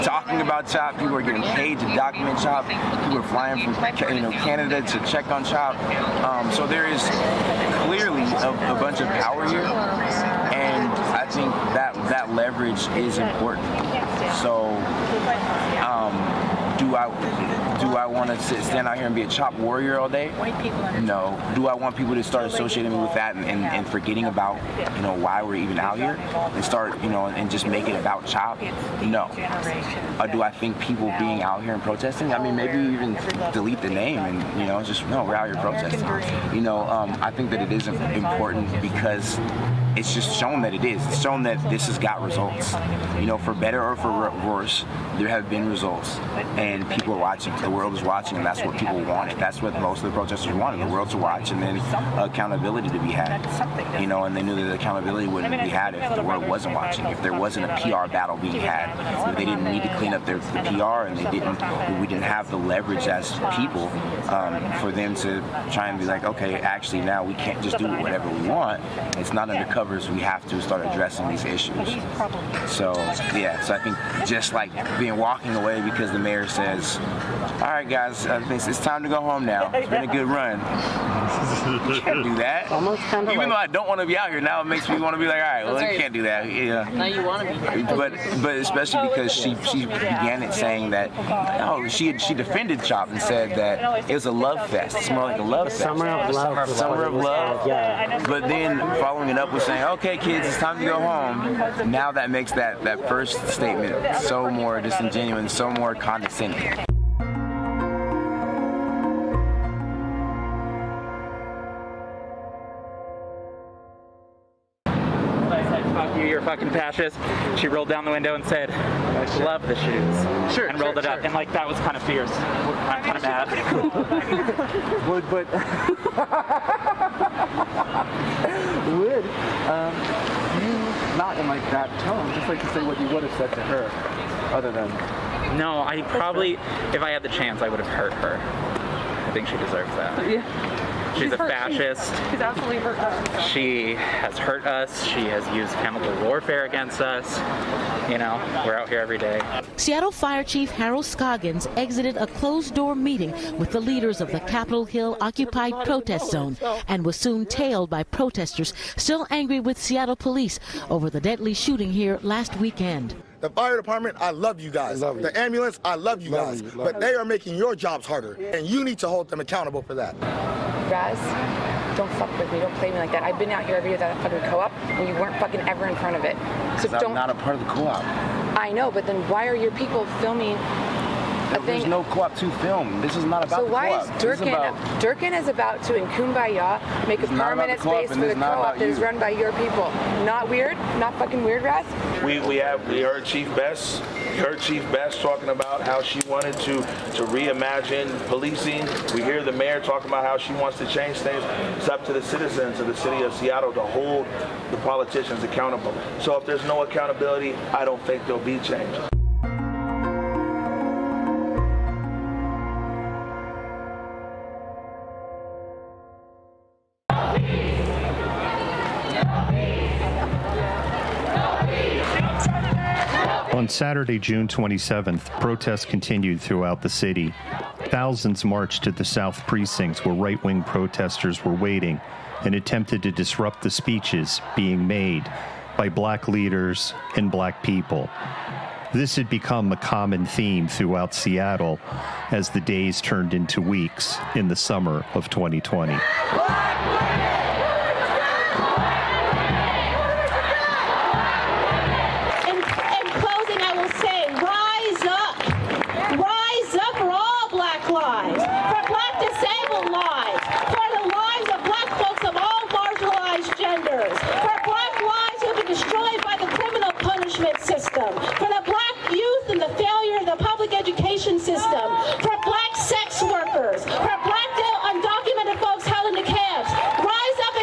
talking about CHOP. People are getting paid to document CHOP. People are flying from Canada to check on CHOP. So there is clearly a bunch of power here, and I think that leverage is important. So do Do I want to stand out here and be a chop warrior all day? No. Do I want people to start associating me with that and forgetting about, you know, why we're even out here and start, you know, and just make it about chop? No. Do I think people being out here and protesting? I mean, maybe even delete the name and, you know, just, no, we're out here protesting. You know, I think that it is important because it's just shown that it is. It's shown that this has got results. You know, for better or for worse, there have been results. And people are watching. The world is watching, and that's what people wanted. That's what most of the protesters wanted, the world to watch, and then accountability to be had. You know, and they knew that accountability wouldn't be had if the world wasn't watching, if there wasn't a PR battle being had. If they didn't need to clean up their PR, and we didn't have the leverage as people for them to try and be like, okay, actually now we can't just do whatever we want. It's not undercover. We have to start addressing these issues. So yeah, so I think just like walking away because the mayor says, all right guys, I think it's time to go home now. It's been a good run. You can't do that. Even though I don't want to be out here, now it makes me want to be like, all right, well, you can't do that. Yeah. Now you want to be here. But especially because she began it saying that, oh, she defended CHOP and said that it was a love fest. It's more like a love fest. Summer of love. Summer of love. Yeah. But then following it up with saying, okay, kids, it's time to go home. Now that makes that first statement so more disingenuous, so more condescending. You're a fucking fascist. She rolled down the window and said, love the shoes. Sure. And rolled it up. And like, that was kind of fierce. I'm kind of mad. Would you not in like that tone, just like to say what you would have said to her, other than? No, I probably, if I had the chance, I would have hurt her. I think she deserves that. Yeah. She's a fascist. She's absolutely hurt us. She has hurt us. She has used chemical warfare against us. You know, we're out here every day. Seattle Fire Chief Harold Scoggins exited a closed-door meeting with the leaders of the Capitol Hill occupied protest zone and was soon tailed by protesters still angry with Seattle police over the deadly shooting here last weekend. The fire department, I love you guys. The ambulance, I love you guys. But they are making your jobs harder, and you need to hold them accountable for that. Raz, don't fuck with me. Don't play me like that. I've been out here every day at that fucking co-op, and you weren't fucking ever in front of it. So I'm not a part of the co-op. I know, but then why are your people filming? There's no co-op to film. This is not about the co-op. So why is Durkin is about to, in Kumbaya, make a permanent space for the co-op that is run by your people. Not weird? Not fucking weird, Raz? We heard Chief Best. We heard Chief Best talking about how she wanted to reimagine policing. We hear the mayor talking about how she wants to change things. It's up to the citizens of the city of Seattle to hold the politicians accountable. So if there's no accountability, I don't think there'll be change. On Saturday, June 27th, protests continued throughout the city. Thousands marched to the South Precincts where right-wing protesters were waiting and attempted to disrupt the speeches being made by black leaders and black people. This had become a common theme throughout Seattle as the days turned into weeks in the summer of 2020. System, for the black youth and the failure of the public education system, for black sex workers, for black undocumented folks held in the camps. Rise up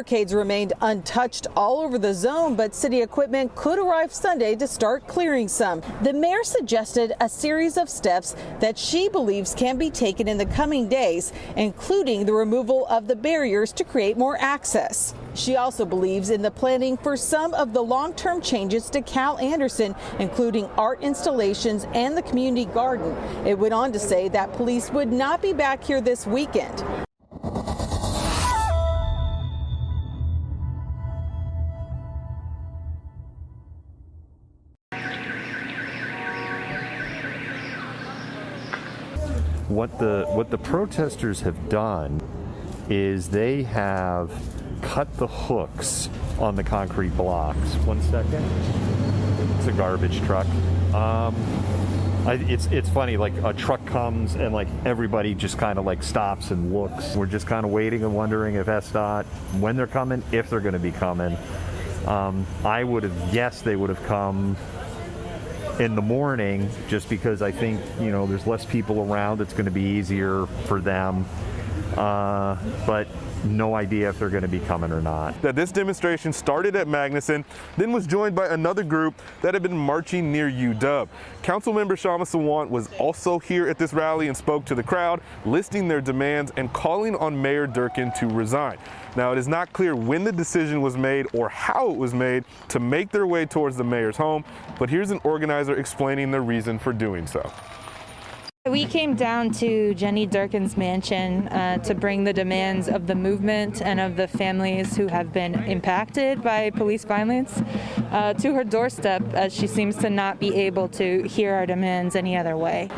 barricades remained untouched all over the zone, but city equipment could arrive Sunday to start clearing some. The mayor suggested a series of steps that she believes can be taken in the coming days, including the removal of the barriers to create more access. She also believes in the planning for some of the long-term changes to Cal Anderson, including art installations and the community garden. It went on to say that police would not be back here this weekend. What the protesters have done is they have cut the hooks on the concrete blocks. 1 second. It's a garbage truck. It's funny, like a truck comes and like everybody just kind of like stops and looks. We're just kind of waiting and wondering if SDOT, when they're coming, if they're going to be coming. I would have guessed they would have come in the morning, just because I think, you know, there's less people around. It's going to be easier for them. But no idea if they're going to be coming or not. That this demonstration started at Magnuson, then was joined by another group that had been marching near UW. Councilmember Shama Sawant was also here at this rally and spoke to the crowd, listing their demands and calling on Mayor Durkin to resign. Now, it is not clear when the decision was made or how it was made to make their way towards the mayor's home, but here's an organizer explaining their reason for doing so. We came down to Jenny Durkin's mansion to bring the demands of the movement and of the families who have been impacted by police violence to her doorstep, as she seems to not be able to hear our demands any other way.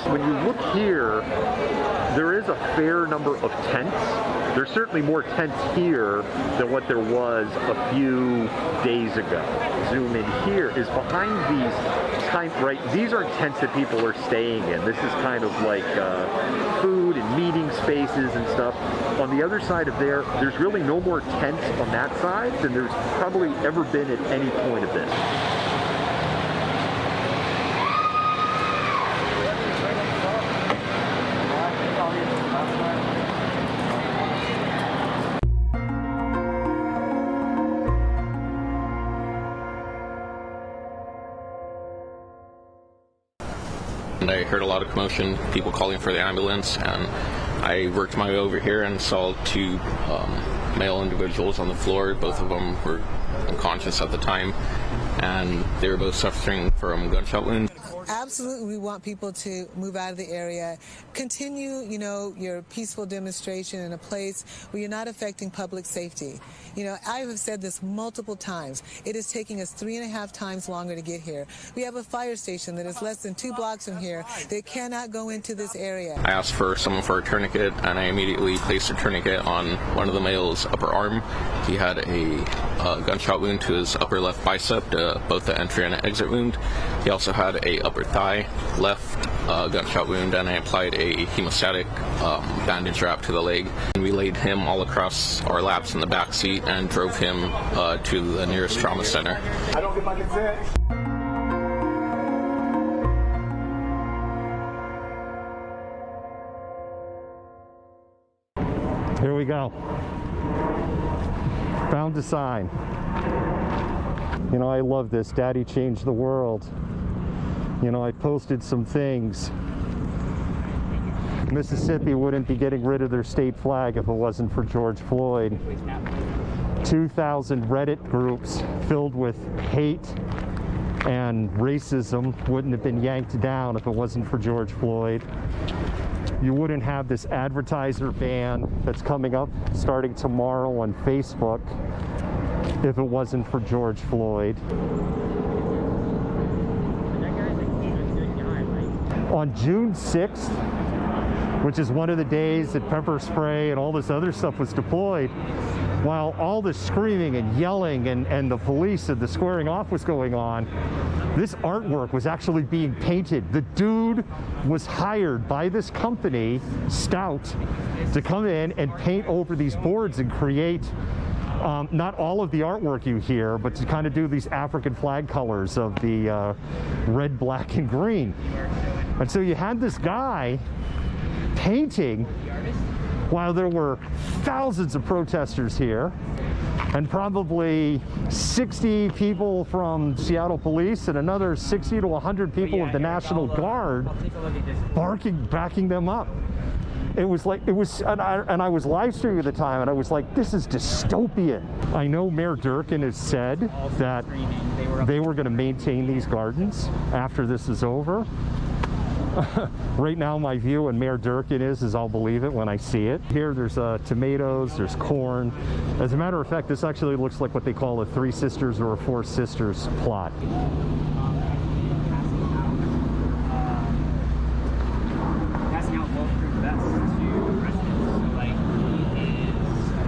When you look here, there is a fair number of tents. There's certainly more tents here than what there was a few days ago. Zoom in here is behind these aren't tents that people are staying in. This is kind of like food and meeting spaces and stuff. On the other side of there's really no more tents on that side than there's probably ever been at any point of this. And I heard a lot of commotion, people calling for the ambulance, and I worked my way over here and saw two male individuals on the floor. Both of them were unconscious at the time, and they were both suffering from gunshot wounds. Absolutely, we want people to move out of the area. Continue, your peaceful demonstration in a place where you're not affecting public safety. I have said this multiple times. It is taking us 3.5 times longer to get here. We have a fire station that is less than 2 blocks from here. They cannot go into this area. I asked for someone for a tourniquet, and I immediately placed a tourniquet on one of the male's upper arm. He had a gunshot wound to his upper left bicep, both the entry and exit wound. He also had a upper thigh left gunshot wound, and I applied a hemostatic bandage wrap to the leg. And we laid him all across our laps in the back seat and drove him to the nearest trauma center. I don't get my consent. Here we go. Found a sign. I love this. Daddy changed the world. I posted some things. Mississippi wouldn't be getting rid of their state flag if it wasn't for George Floyd. 2,000 Reddit groups filled with hate and racism wouldn't have been yanked down if it wasn't for George Floyd. You wouldn't have this advertiser ban that's coming up starting tomorrow on Facebook if it wasn't for George Floyd. On June 6th, which is one of the days that pepper spray and all this other stuff was deployed, while all the screaming and yelling and the police and the squaring off was going on, this artwork was actually being painted. The dude was hired by this company, Stout, to come in and paint over these boards and create not all of the artwork you hear, but to kind of do these African flag colors of the red, black, and green. And so you had this guy painting while there were thousands of protesters here, and probably 60 people from Seattle Police and another 60 to 100 people of the National Guard backing them up. It was like, and I was live streaming at the time, and I was like, this is dystopian. I know Mayor Durkin has said that they were going to maintain these gardens after this is over. Right now, my view on Mayor Durkin is I'll believe it when I see it. Here, there's tomatoes, there's corn. As a matter of fact, this actually looks like what they call a Three Sisters or a Four Sisters plot.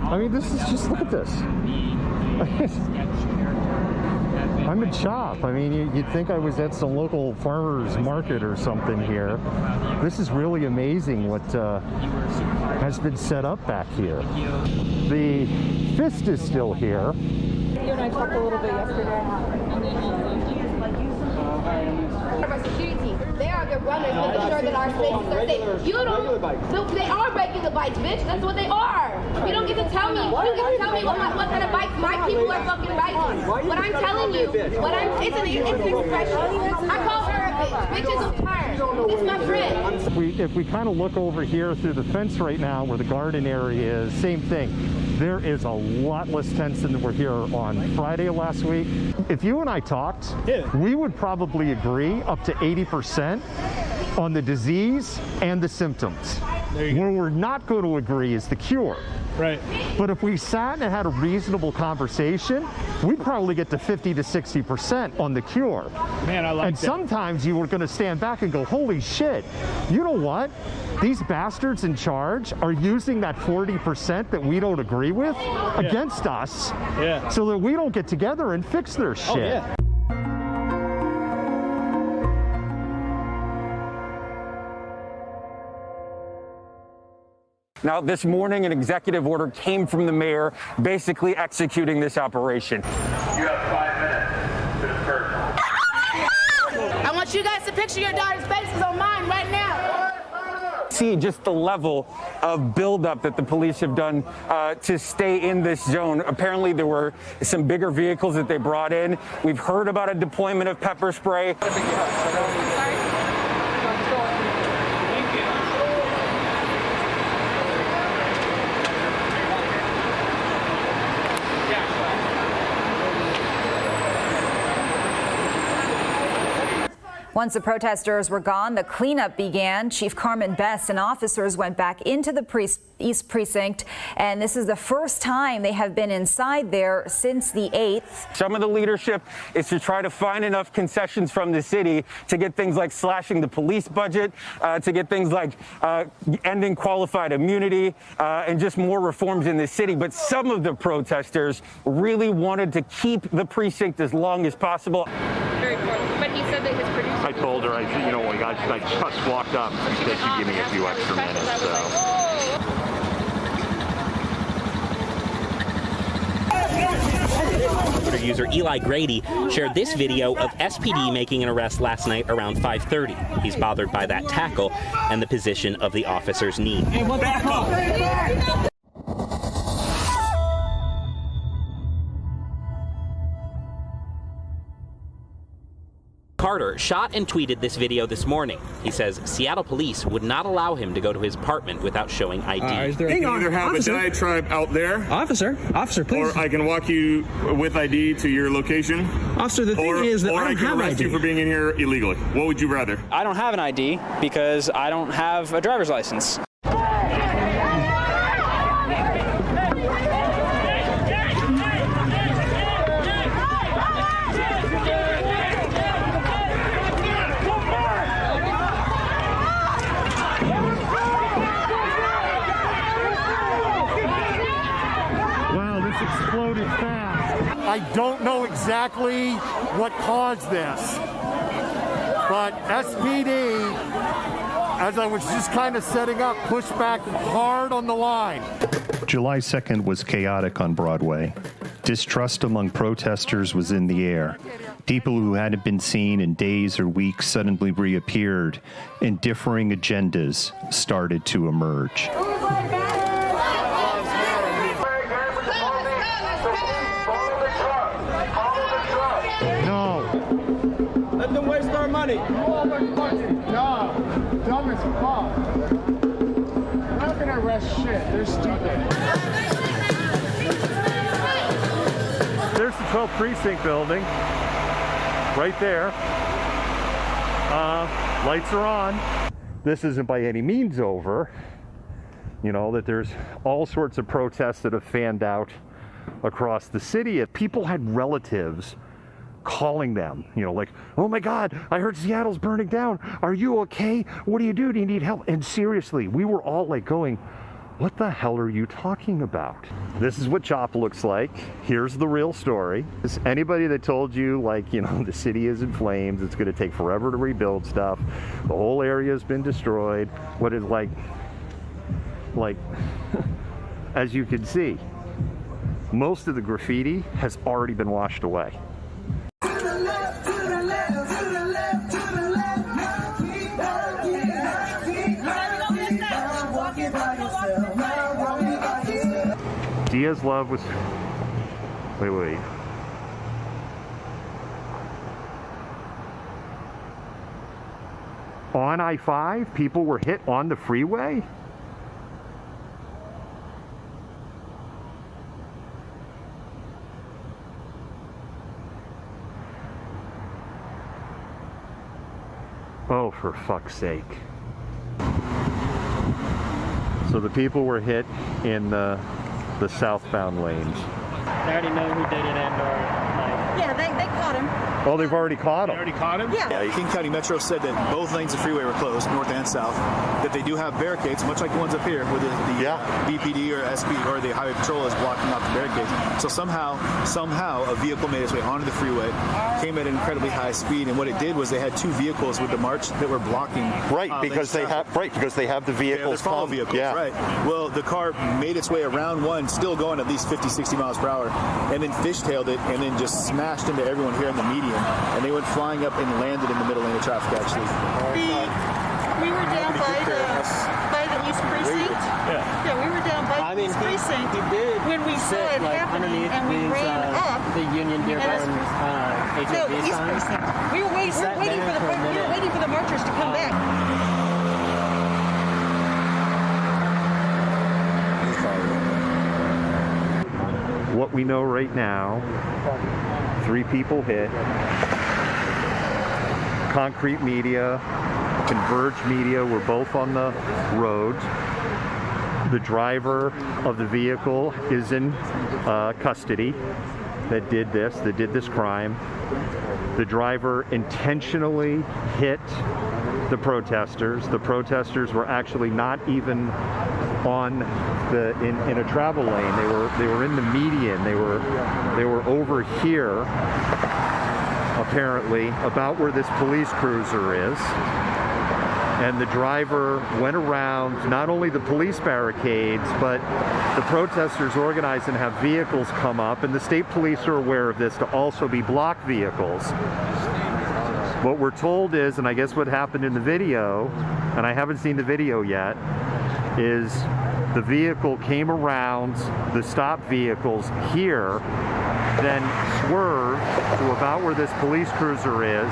I mean, this is just, look at this. I'm in shock. I mean, you'd think I was at some local farmer's market or something here. This is really amazing what has been set up back here. The fist is still here. You and I talked a little bit yesterday. Our security team, they are the runners, making sure that our spaces are safe. You don't. No, they are regular bikes, bitch. That's what they are. You don't get to tell me. You don't get to tell me what kind of bikes my people are fucking riding. What I'm telling you, it's an expression. I call her a bitch. Bitches are tired. It's my friend. If we kind of look over here through the fence right now, where the garden area is, same thing. There is a lot less tense than were here on Friday of last week. If you and I talked, we would probably agree up to 80% on the disease and the symptoms. Where we're not going to agree is the cure. Right. But if we sat and had a reasonable conversation, we'd probably get to 50 to 60% on the cure. Man, I like and that. Sometimes you were going to stand back and go, holy shit, you know what? These bastards in charge are using that 40% that we don't agree with against us so that we don't get together and fix their shit. Oh, yeah. Now, this morning, an executive order came from the mayor basically executing this operation. You have 5 minutes to disperse. I want you guys to picture your daughter's faces on mine right now. See just the level of buildup that the police have done to stay in this zone. Apparently, there were some bigger vehicles that they brought in. We've heard about a deployment of pepper spray. Once the protesters were gone, the cleanup began. Chief Carmen Best and officers went back into the East Precinct, and this is the first time they have been inside there since the 8th. Some of the leadership is to try to find enough concessions from the city to get things like slashing the police budget, to get things like ending qualified immunity, and just more reforms in the city. But some of the protesters really wanted to keep the precinct as long as possible. Very important. But he said that his producer. I told her, I just walked up because she gave me a few extra minutes. Twitter user Eli Grady shared this video of SPD making an arrest last night around 5:30. He's bothered by that tackle and the position of the officer's knee. Hey, what's that called? Carter shot and tweeted this video this morning. He says Seattle police would not allow him to go to his apartment without showing ID. Hang on, either have officer. A diatribe out there. Officer, please. Or I can walk you with ID to your location. Officer, the thing is that I don't have ID. Or I can arrest you for being in here illegally. What would you rather? I don't have an ID because I don't have a driver's license. Exploded fast. I don't know exactly what caused this, but SPD, as I was just kind of setting up, pushed back hard on the line. July 2nd was chaotic on Broadway. Distrust among protesters was in the air. People who hadn't been seen in days or weeks suddenly reappeared, and differing agendas started to emerge. No. Let them waste our money. No, dumb as fuck. They're not gonna arrest shit. They're stupid. There's the 12th Precinct building. Right there. Lights are on. This isn't by any means over. You know, that there's all sorts of protests that have fanned out across the city. If people had relatives calling them, you know, like, oh my God, I heard Seattle's burning down. Are you okay? What do you do? Do you need help? And seriously, we were all like going, what the hell are you talking about? This is what CHOP looks like. Here's the real story. Is anybody that told you, like, you know, the city is in flames, it's gonna take forever to rebuild stuff, the whole area has been destroyed, what is like, as you can see, most of the graffiti has already been washed away. Diaz Love was, wait. On I-5, people were hit on the freeway? Oh, for fuck's sake. So the people were hit in the southbound lanes. They already know who did it Yeah, they caught him. Oh, they've already caught him. already caught him? Yeah. King County Metro said that both lanes of freeway were closed, north and south, that they do have barricades, much like the ones up here, where the BPD or SP or the Highway Patrol is blocking off the barricades. So somehow a vehicle made its way onto the freeway, came at an incredibly high speed, and what it did was they had two vehicles with the march that were blocking. Because they have the vehicles follow vehicles. Yeah. Right. Well, the car made its way around one, still going at least 50, 60 miles per hour, and then fishtailed it, and then just smashed into everyone here in the median, and they went flying up and landed in the middle lane of traffic. Actually, We were down by the East Precinct. Yeah, we were down by the East Precinct when we saw it happening, and we ran up the Union Dearborn HOV East sign. Precinct. We were waiting for the marchers to come back. What we know right now, 3 people hit. Concrete Media, Converge Media were both on the road. The driver of the vehicle is in custody that did this crime. The driver intentionally hit the protesters. The protesters were actually not even on in a travel lane. They were in the median. They were over here, apparently, about where this police cruiser is. And the driver went around not only the police barricades, but the protesters organized and have vehicles come up, and the state police are aware of this, to also be blocked vehicles. What we're told is, and I guess what happened in the video, and I haven't seen the video yet, is the vehicle came around the stopped vehicles here, then swerved to about where this police cruiser is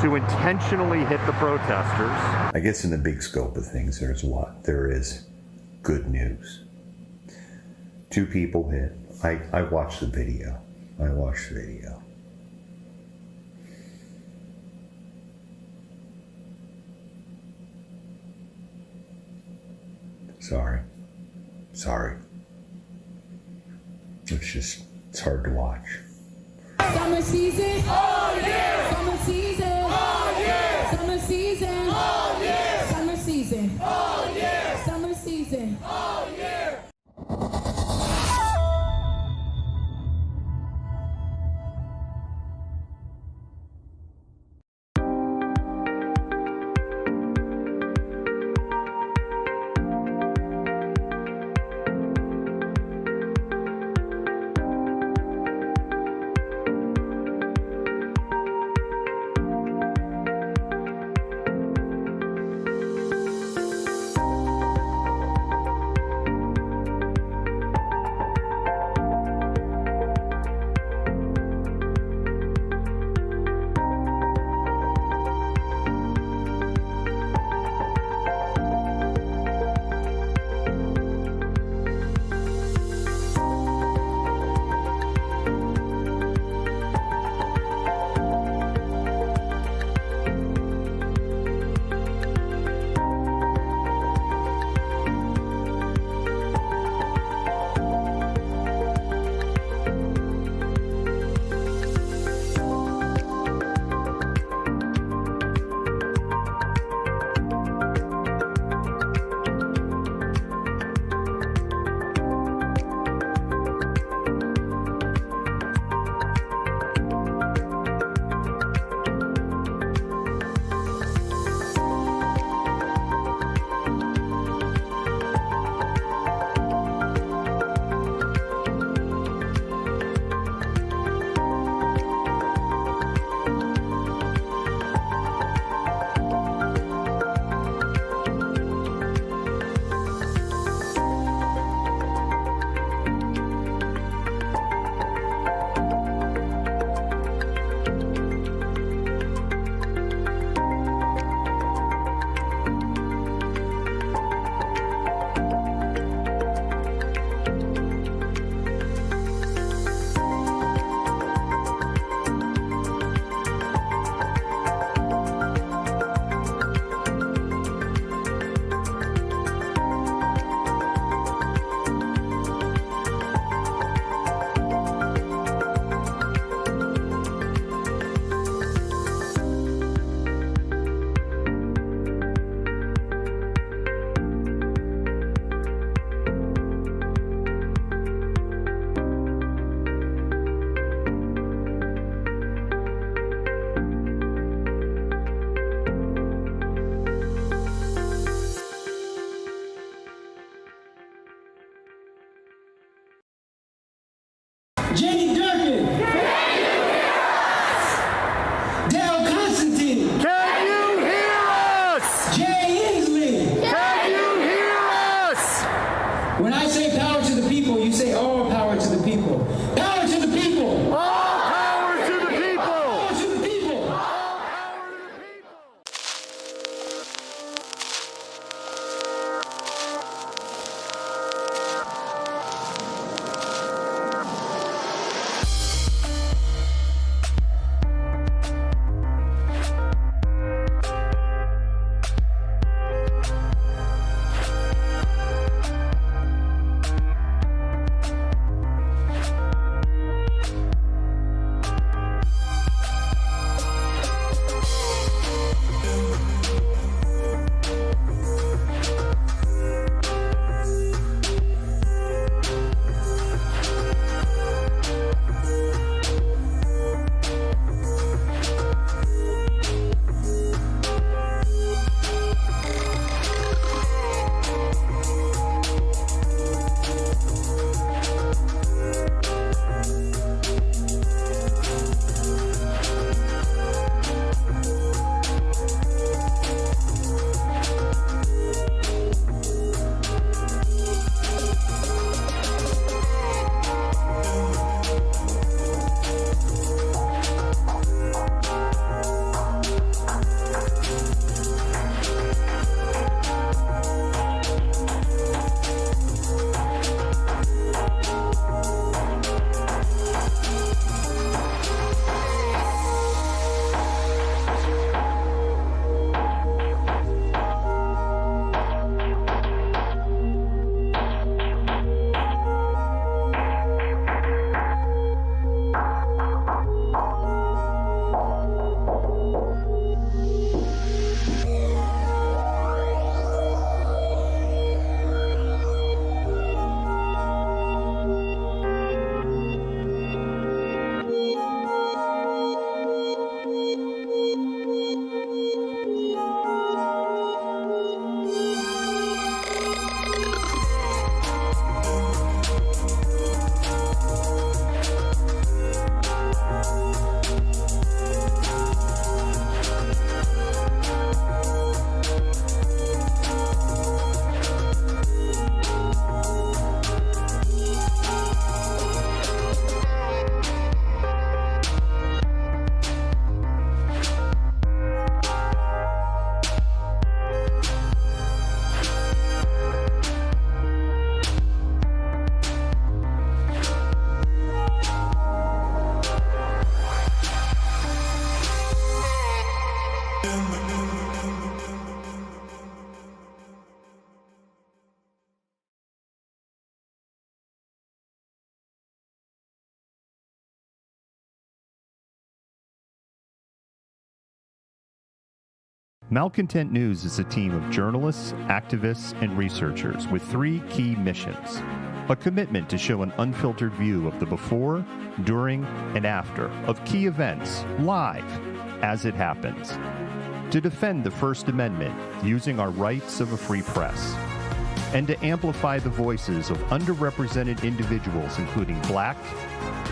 to intentionally hit the protesters. I guess in the big scope of things, there is good news. 2 people hit. I watched the video. Sorry. It's hard to watch. Summer season. Oh yeah. Summer season. Oh yeah. Summer season. Oh yeah. Summer season. Oh yeah. Summer season. Oh yeah. Malcontent News is a team of journalists, activists, and researchers with 3 key missions. A commitment to show an unfiltered view of the before, during, and after of key events, live, as it happens. To defend the First Amendment using our rights of a free press. And to amplify the voices of underrepresented individuals including Black,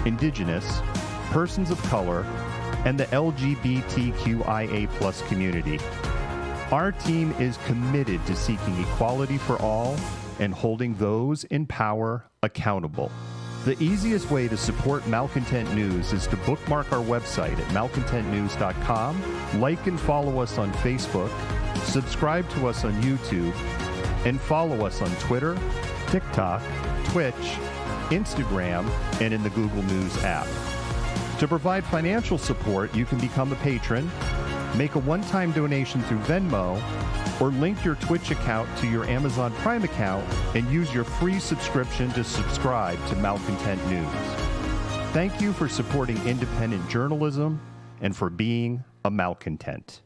Indigenous, persons of color, and the LGBTQIA+ community. Our team is committed to seeking equality for all and holding those in power accountable. The easiest way to support Malcontent News is to bookmark our website at malcontentnews.com, like and follow us on Facebook, subscribe to us on YouTube, and follow us on Twitter, TikTok, Twitch, Instagram, and in the Google News app. To provide financial support, you can become a patron, make a one-time donation through Venmo, or link your Twitch account to your Amazon Prime account and use your free subscription to subscribe to Malcontent News. Thank you for supporting independent journalism and for being a malcontent.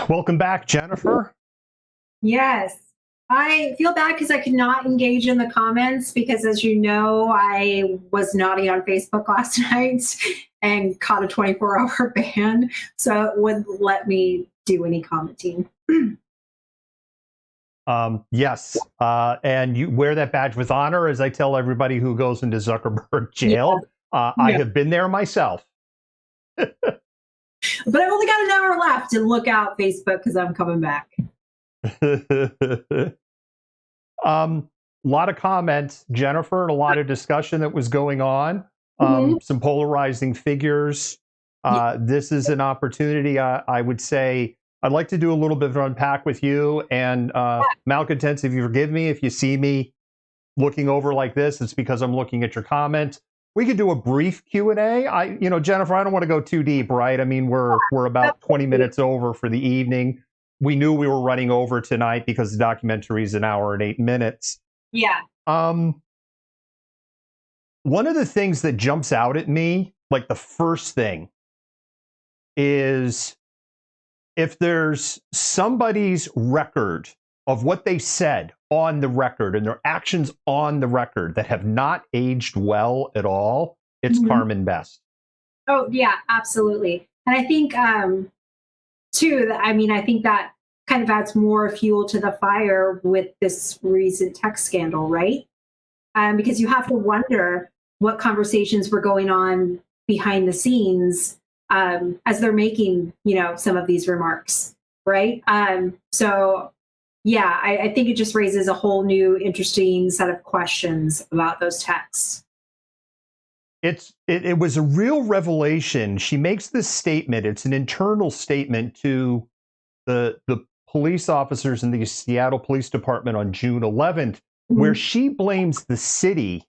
Welcome back, Jennifer. Yes. I feel bad because I could not engage in the comments because, as you know, I was naughty on Facebook last night and caught a 24-hour ban, so it wouldn't let me do any commenting. Yes, and you wear that badge with honor, as I tell everybody who goes into Zuckerberg jail. Yeah. I have been there myself. But I've only got an hour left, and look out, Facebook, because I'm coming back. Lot of comments, Jennifer, and a lot of discussion that was going on. Some polarizing figures. This is an opportunity, I would say, I'd like to do a little bit of an unpack with you. And malcontents, if you forgive me, if you see me looking over like this, it's because I'm looking at your comments. We could do a brief Q&A. Jennifer, I don't want to go too deep, right? I mean, we're about 20 minutes over for the evening. We knew we were running over tonight because the documentary is an hour and 8 minutes. Yeah. One of the things that jumps out at me, like the first thing, is if there's somebody's record of what they said on the record and their actions on the record that have not aged well at all, it's Carmen Best. Oh, yeah, absolutely. And I think, too, I think that kind of adds more fuel to the fire with this recent tech scandal, right? Because you have to wonder what conversations were going on behind the scenes as they're making, some of these remarks, right? So, yeah, I think it just raises a whole new interesting set of questions about those texts. It was a real revelation. She makes this statement. It's an internal statement to the police officers in the Seattle Police Department on June 11th, where she blames the city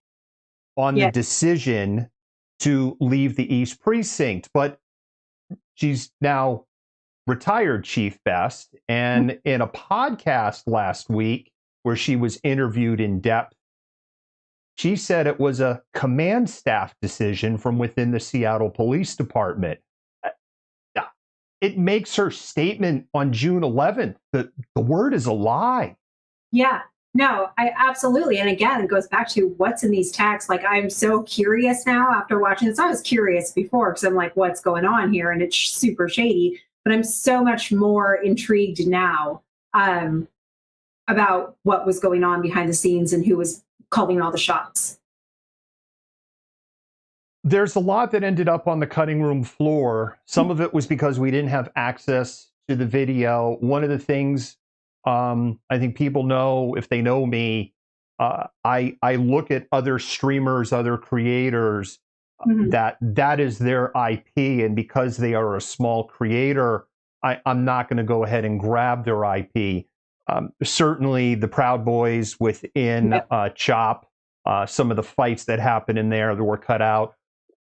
on the decision to leave the East Precinct. But she's now retired Chief Best, and in a podcast last week where she was interviewed in depth, she said it was a command staff decision from within the Seattle Police Department. It makes her statement on June 11th that the word is a lie. Yeah, no, I absolutely. And again, it goes back to what's in these texts. Like, I'm so curious now after watching this. I was curious before because I'm like, what's going on here? And it's super shady. But I'm so much more intrigued now about what was going on behind the scenes and who was calling all the shots. There's a lot that ended up on the cutting room floor. Some of it was because we didn't have access to the video. One of the things I think people know, if they know me, I look at other streamers, other creators, that is their IP. And because they are a small creator, I'm not going to go ahead and grab their IP. certainly the Proud Boys within CHOP, some of the fights that happened in there that were cut out.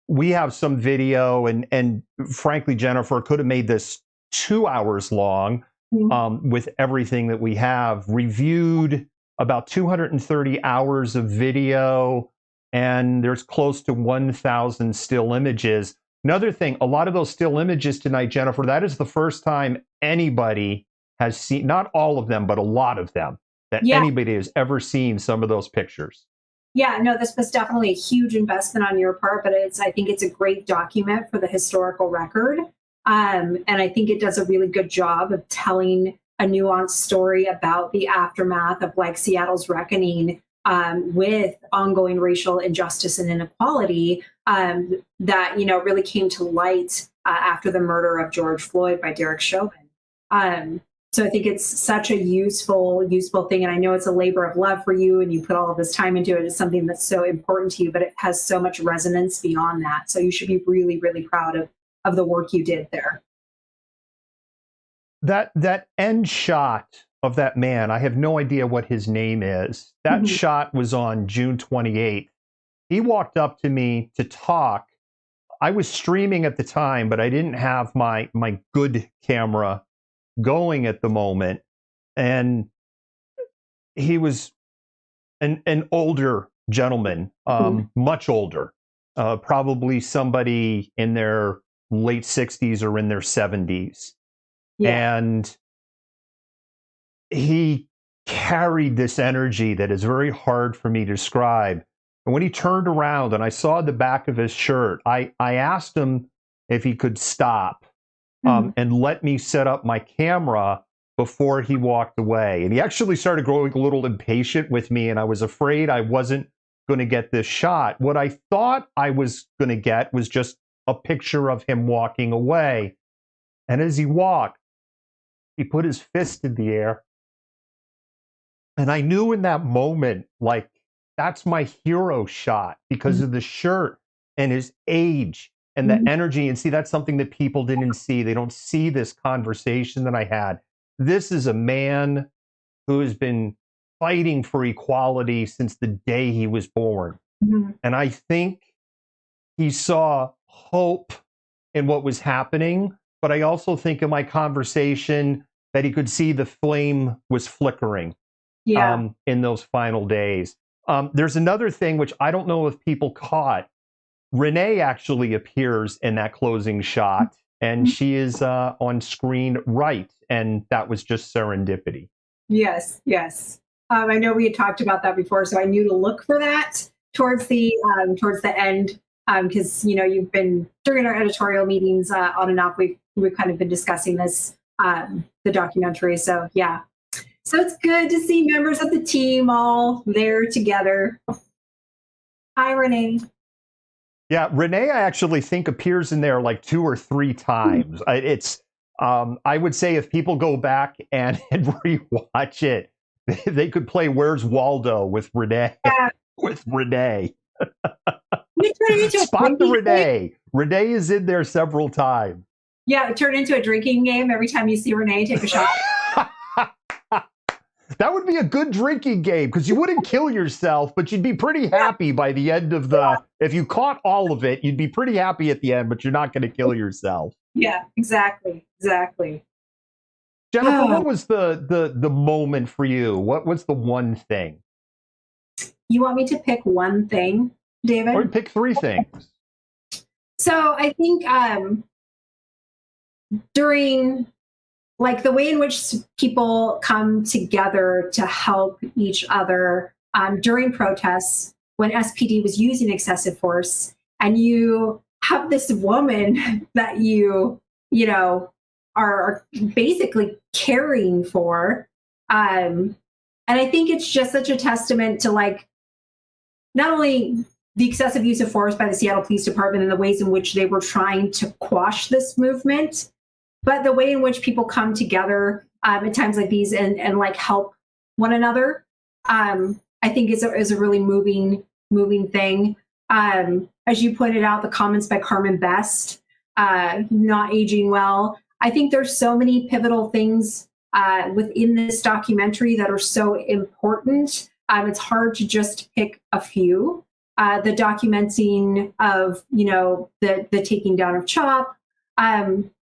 We have some video, and frankly, Jennifer, could have made this 2 hours long with everything that we have. Reviewed about 230 hours of video, and there's close to 1,000 still images. Another thing, a lot of those still images tonight, Jennifer, that is the first time anybody has seen, not all of them, but a lot of them, that anybody has ever seen some of those pictures. Yeah, no, this was definitely a huge investment on your part, but I think it's a great document for the historical record. And I think it does a really good job of telling a nuanced story about the aftermath of like Seattle's reckoning with ongoing racial injustice and inequality that, you know, really came to light after the murder of George Floyd by Derek Chauvin. So I think it's such a useful thing. And I know it's a labor of love for you and you put all of this time into it. It's something that's so important to you, but it has so much resonance beyond that. So you should be really, really proud of the work you did there. That end shot of that man, I have no idea what his name is. That shot was on June 28th. He walked up to me to talk. I was streaming at the time, but I didn't have my good camera going at the moment. And he was an older gentleman, much older, probably somebody in their late 60s or in their 70s. Yeah. And he carried this energy that is very hard for me to describe. And when he turned around and I saw the back of his shirt, I asked him if he could stop and let me set up my camera before he walked away. And he actually started growing a little impatient with me, and I was afraid I wasn't going to get this shot. What I thought I was going to get was just a picture of him walking away. And as he walked, he put his fist in the air. And I knew in that moment, like, that's my hero shot because of the shirt and his age and the energy. And see, that's something that people didn't see. They don't see this conversation that I had. This is a man who has been fighting for equality since the day he was born. And I think he saw hope in what was happening. But I also think in my conversation that he could see the flame was flickering in those final days. There's another thing which I don't know if people caught. Renee actually appears in that closing shot, and she is on screen right, and that was just serendipity. Yes, yes. I know we had talked about that before, so I knew to look for that towards the end, because you know you've been during our editorial meetings on and off. We've kind of been discussing this the documentary, so yeah. So it's good to see members of the team all there together. Hi, Renee. Yeah, Renee, I actually think appears in there like 2 or 3 times. It's, I would say if people go back and rewatch it, they could play Where's Waldo with Renee. With Renee. Spot the Renee. Renee is in there several times. Yeah, it turned into a drinking game every time you see Renee take a shot. That would be a good drinking game because you wouldn't kill yourself, but you'd be pretty happy by the end of the, if you caught all of it, you'd be pretty happy at the end, but you're not going to kill yourself. Yeah, exactly. Exactly. Jennifer, what was the moment for you? What was the one thing? You want me to pick one thing, David? Or pick 3 things. So I think during like the way in which people come together to help each other during protests when SPD was using excessive force, and you have this woman that you know, are basically caring for. And I think it's just such a testament to like, not only the excessive use of force by the Seattle Police Department and the ways in which they were trying to quash this movement, but the way in which people come together at times like these and like help one another, I think is a really moving thing. As you pointed out, the comments by Carmen Best, not aging well. I think there's so many pivotal things within this documentary that are so important. It's hard to just pick a few. The documenting of, the taking down of CHOP.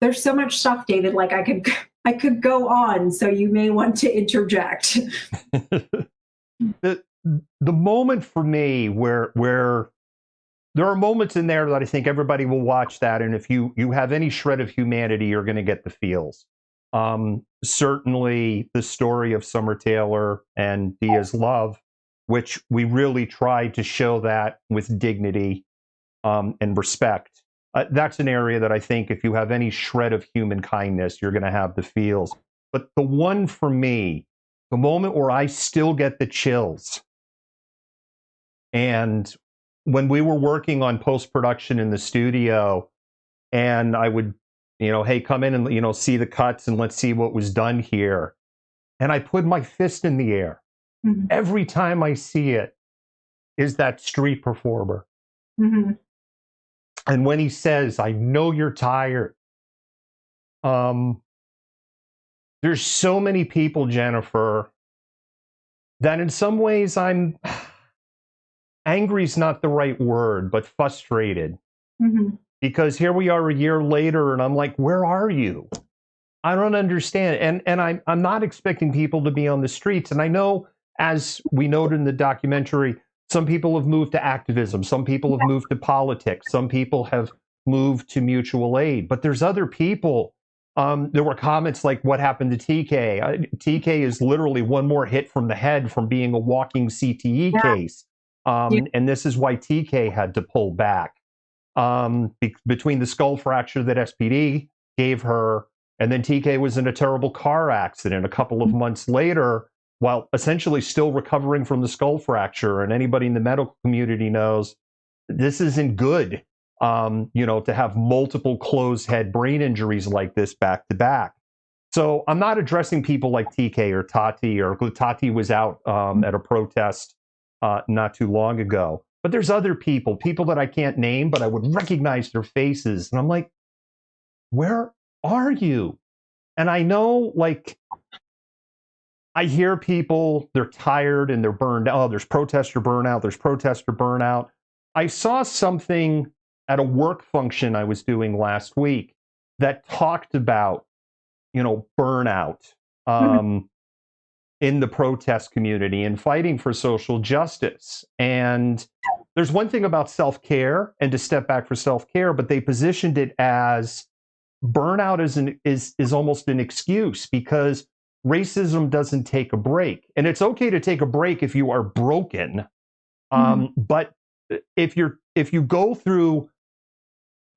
There's so much stuff, David, like I could go on, so you may want to interject. The moment for me where there are moments in there that I think everybody will watch that, and if you have any shred of humanity, you're going to get the feels. Certainly the story of Summer Taylor and Dia's love, which we really tried to show that with dignity and respect. That's an area that I think if you have any shred of human kindness, you're going to have the feels. But the one for me, the moment where I still get the chills, and when we were working on post-production in the studio, and I would, hey, come in and, see the cuts and let's see what was done here. And I put my fist in the air. Mm-hmm. Every time I see it is that street performer. Mm-hmm. And when he says, I know you're tired. There's so many people, Jennifer, that in some ways angry is not the right word, but frustrated. Mm-hmm. Because here we are a year later and I'm like, where are you? I don't understand. And I'm not expecting people to be on the streets. And I know, as we noted in the documentary, some people have moved to activism. Some people have moved to politics. Some people have moved to mutual aid. But there's other people. There were comments like, what happened to TK? TK is literally one more hit from the head from being a walking CTE case. And this is why TK had to pull back. Between the skull fracture that SPD gave her, and then TK was in a terrible car accident a couple of months later, while essentially still recovering from the skull fracture. And anybody in the medical community knows this isn't good, to have multiple closed head brain injuries like this back to back. So I'm not addressing people like TK or Tati was out at a protest not too long ago. But there's other people that I can't name, but I would recognize their faces. And I'm like, where are you? And I know, I hear people, they're tired and they're burned out. Oh, there's protester burnout. I saw something at a work function I was doing last week that talked about, burnout in the protest community and fighting for social justice. And there's one thing about self-care and to step back for self-care, but they positioned it as burnout is almost an excuse because racism doesn't take a break. And it's okay to take a break if you are broken. But if you go through,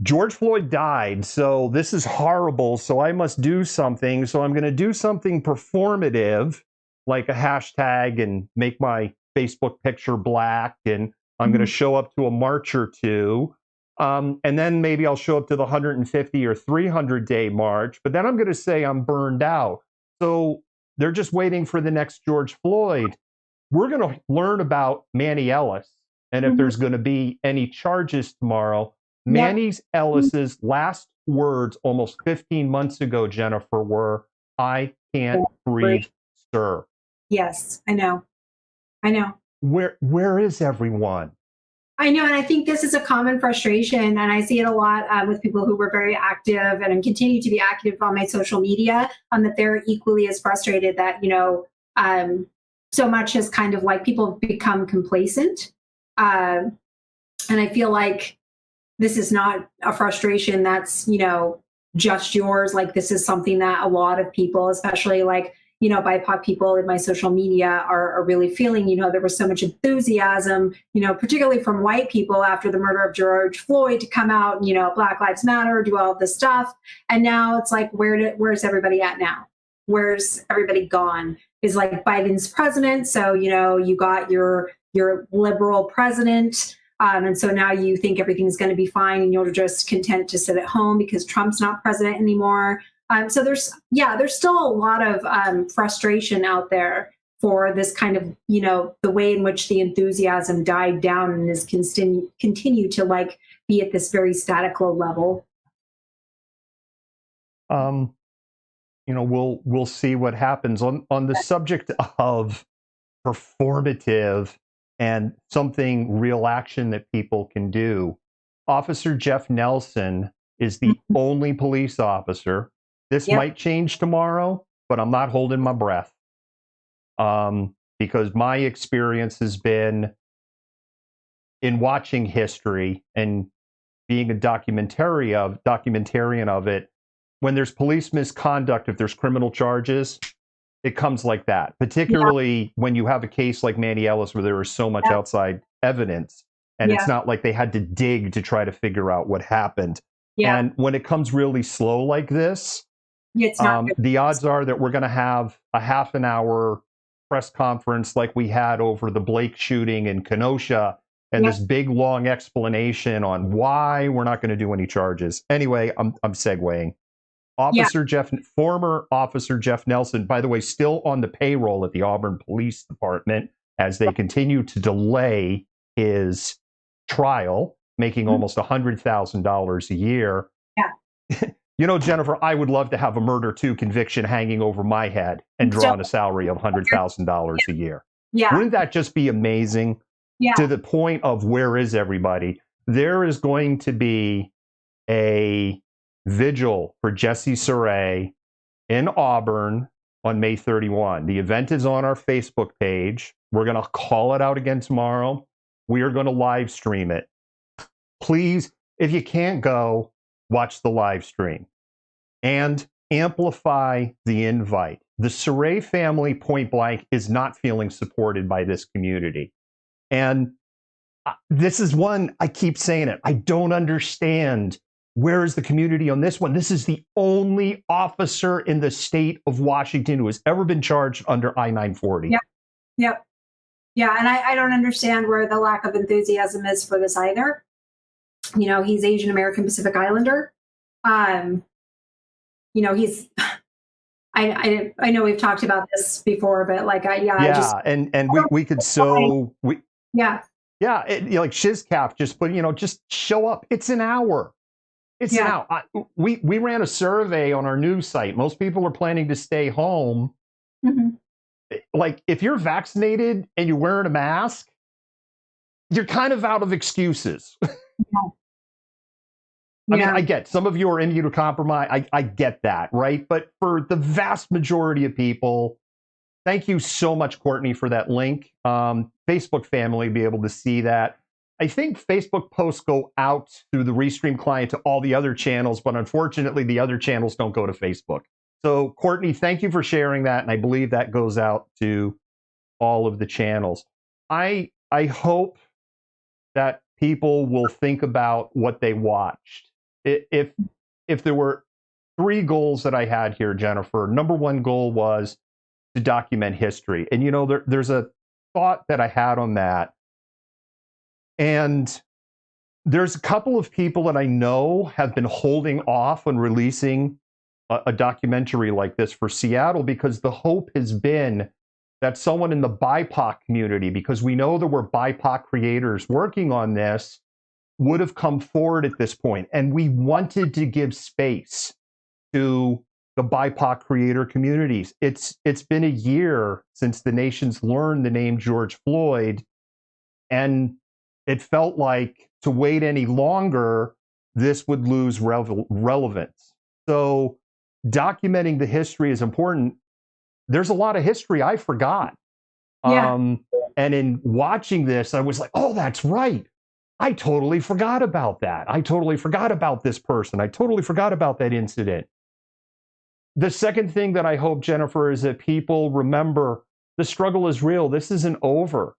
George Floyd died, so this is horrible, so I must do something. So I'm going to do something performative, like a hashtag and make my Facebook picture black, and I'm going to show up to a march or two. And then maybe I'll show up to the 150 or 300 day march, but then I'm going to say I'm burned out. So they're just waiting for the next George Floyd. We're going to learn about Manny Ellis. And if there's going to be any charges tomorrow, Manny Ellis's last words almost 15 months ago, Jennifer, were, I can't breathe, sir. Yes, I know. Where is everyone? I know, and I think this is a common frustration, and I see it a lot with people who were very active and continue to be active on my social media, that they're equally as frustrated that, so much has kind of people have become complacent. And I feel like this is not a frustration that's, just yours. This is something that a lot of people, especially BIPOC people in my social media are really feeling. There was so much enthusiasm, particularly from white people after the murder of George Floyd to come out, Black Lives Matter, do all of this stuff. And now it's where's everybody at now? Where's everybody gone? Is Biden's president. So, you got your liberal president. And so now you think everything's going to be fine and you're just content to sit at home because Trump's not president anymore. So there's still a lot of frustration out there for this kind of, the way in which the enthusiasm died down and is continue to be at this very static low level. we'll see what happens on the subject of performative and something real action that people can do. Officer Jeff Nelson is the only police officer. This might change tomorrow, but I'm not holding my breath. Because my experience has been in watching history and being a documentarian of it. When there's police misconduct, if there's criminal charges, it comes like that, particularly when you have a case like Manny Ellis where there is so much outside evidence, and it's not like they had to dig to try to figure out what happened. And when it comes really slow like this, it's not the odds are that we're going to have a half an hour press conference like we had over the Blake shooting in Kenosha, and this big long explanation on why we're not going to do any charges. Anyway, I'm segueing. Former Officer Jeff Nelson, by the way, still on the payroll at the Auburn Police Department as they continue to delay his trial, making almost $100,000 a year. Jennifer, I would love to have a murder 2 conviction hanging over my head and draw on a salary of $100,000 a year. Wouldn't that just be amazing? To the point of where is everybody? There is going to be a vigil for Jesse Saray in Auburn on May 31. The event is on our Facebook page. We're going to call it out again tomorrow. We are going to live stream it. Please, if you can't go, watch the live stream and amplify the invite. The Saray family, point blank, is not feeling supported by this community. And this is one, I keep saying it, I don't understand. Where is the community on this one? This is the only officer in the state of Washington who has ever been charged under I-940. Yeah, and I don't understand where the lack of enthusiasm is for this either. He's Asian American Pacific Islander. He's I know we've talked about this before, but like we could so we like Shizcaf just put just show up. It's an hour. It's an hour. We ran a survey on our news site. Most people are planning to stay home. Like if you're vaccinated and you're wearing a mask, you're kind of out of excuses. I mean, I get some of you are immunocompromised. I get that, right? But for the vast majority of people, thank you so much, Courtney, for that link. Facebook family be able to see that. I think Facebook posts go out through the Restream client to all the other channels, but unfortunately, the other channels don't go to Facebook. So, Courtney, thank you for sharing that, and I believe that goes out to all of the channels. I hope that people will think about what they watched. If there were 3 goals that I had here, Jennifer, number 1 goal was to document history. And, there's a thought that I had on that. And there's a couple of people that I know have been holding off on releasing a documentary like this for Seattle because the hope has been that someone in the BIPOC community, because we know there were BIPOC creators working on this, would have come forward at this point. And we wanted to give space to the BIPOC creator communities. It's been a year since the nation's learned the name George Floyd, and it felt like to wait any longer, this would lose relevance. So documenting the history is important. There's a lot of history I forgot. And in watching this, I was like, oh, that's right. I totally forgot about that. I totally forgot about this person. I totally forgot about that incident. The second thing that I hope, Jennifer, is that people remember the struggle is real. This isn't over.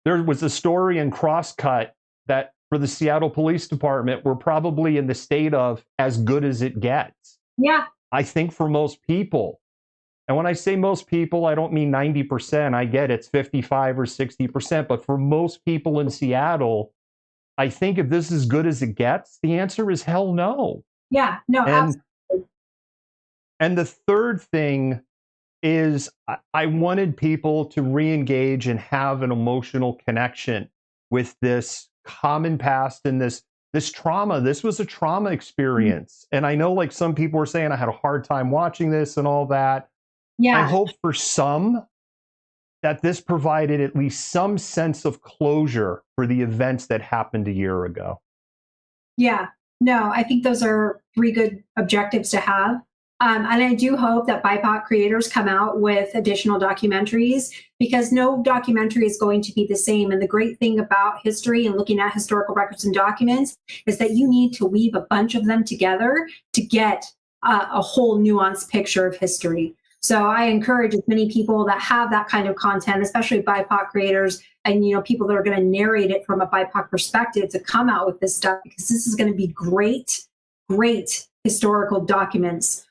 There was a story in Crosscut that for the Seattle Police Department, we're probably in the state of as good as it gets. Yeah. I think for most people. And when I say most people, I don't mean 90%. I get it's 55 or 60%. But for most people in Seattle, I think if this is good as it gets, the answer is hell no. Yeah, no, absolutely. And the third thing is I wanted people to re-engage and have an emotional connection with this common past and this this trauma. This was a trauma experience. And I know like some people were saying I had a hard time watching this and all that. Yeah. I hope for some that this provided at least some sense of closure for the events that happened a year ago. Yeah, no, I think those are 3 good objectives to have. And I do hope that BIPOC creators come out with additional documentaries, because no documentary is going to be the same. And the great thing about history and looking at historical records and documents is that you need to weave a bunch of them together to get a whole nuanced picture of history. So I encourage as many people that have that kind of content, especially BIPOC creators and, you know, people that are going to narrate it from a BIPOC perspective, to come out with this stuff, because this is going to be great, great historical documents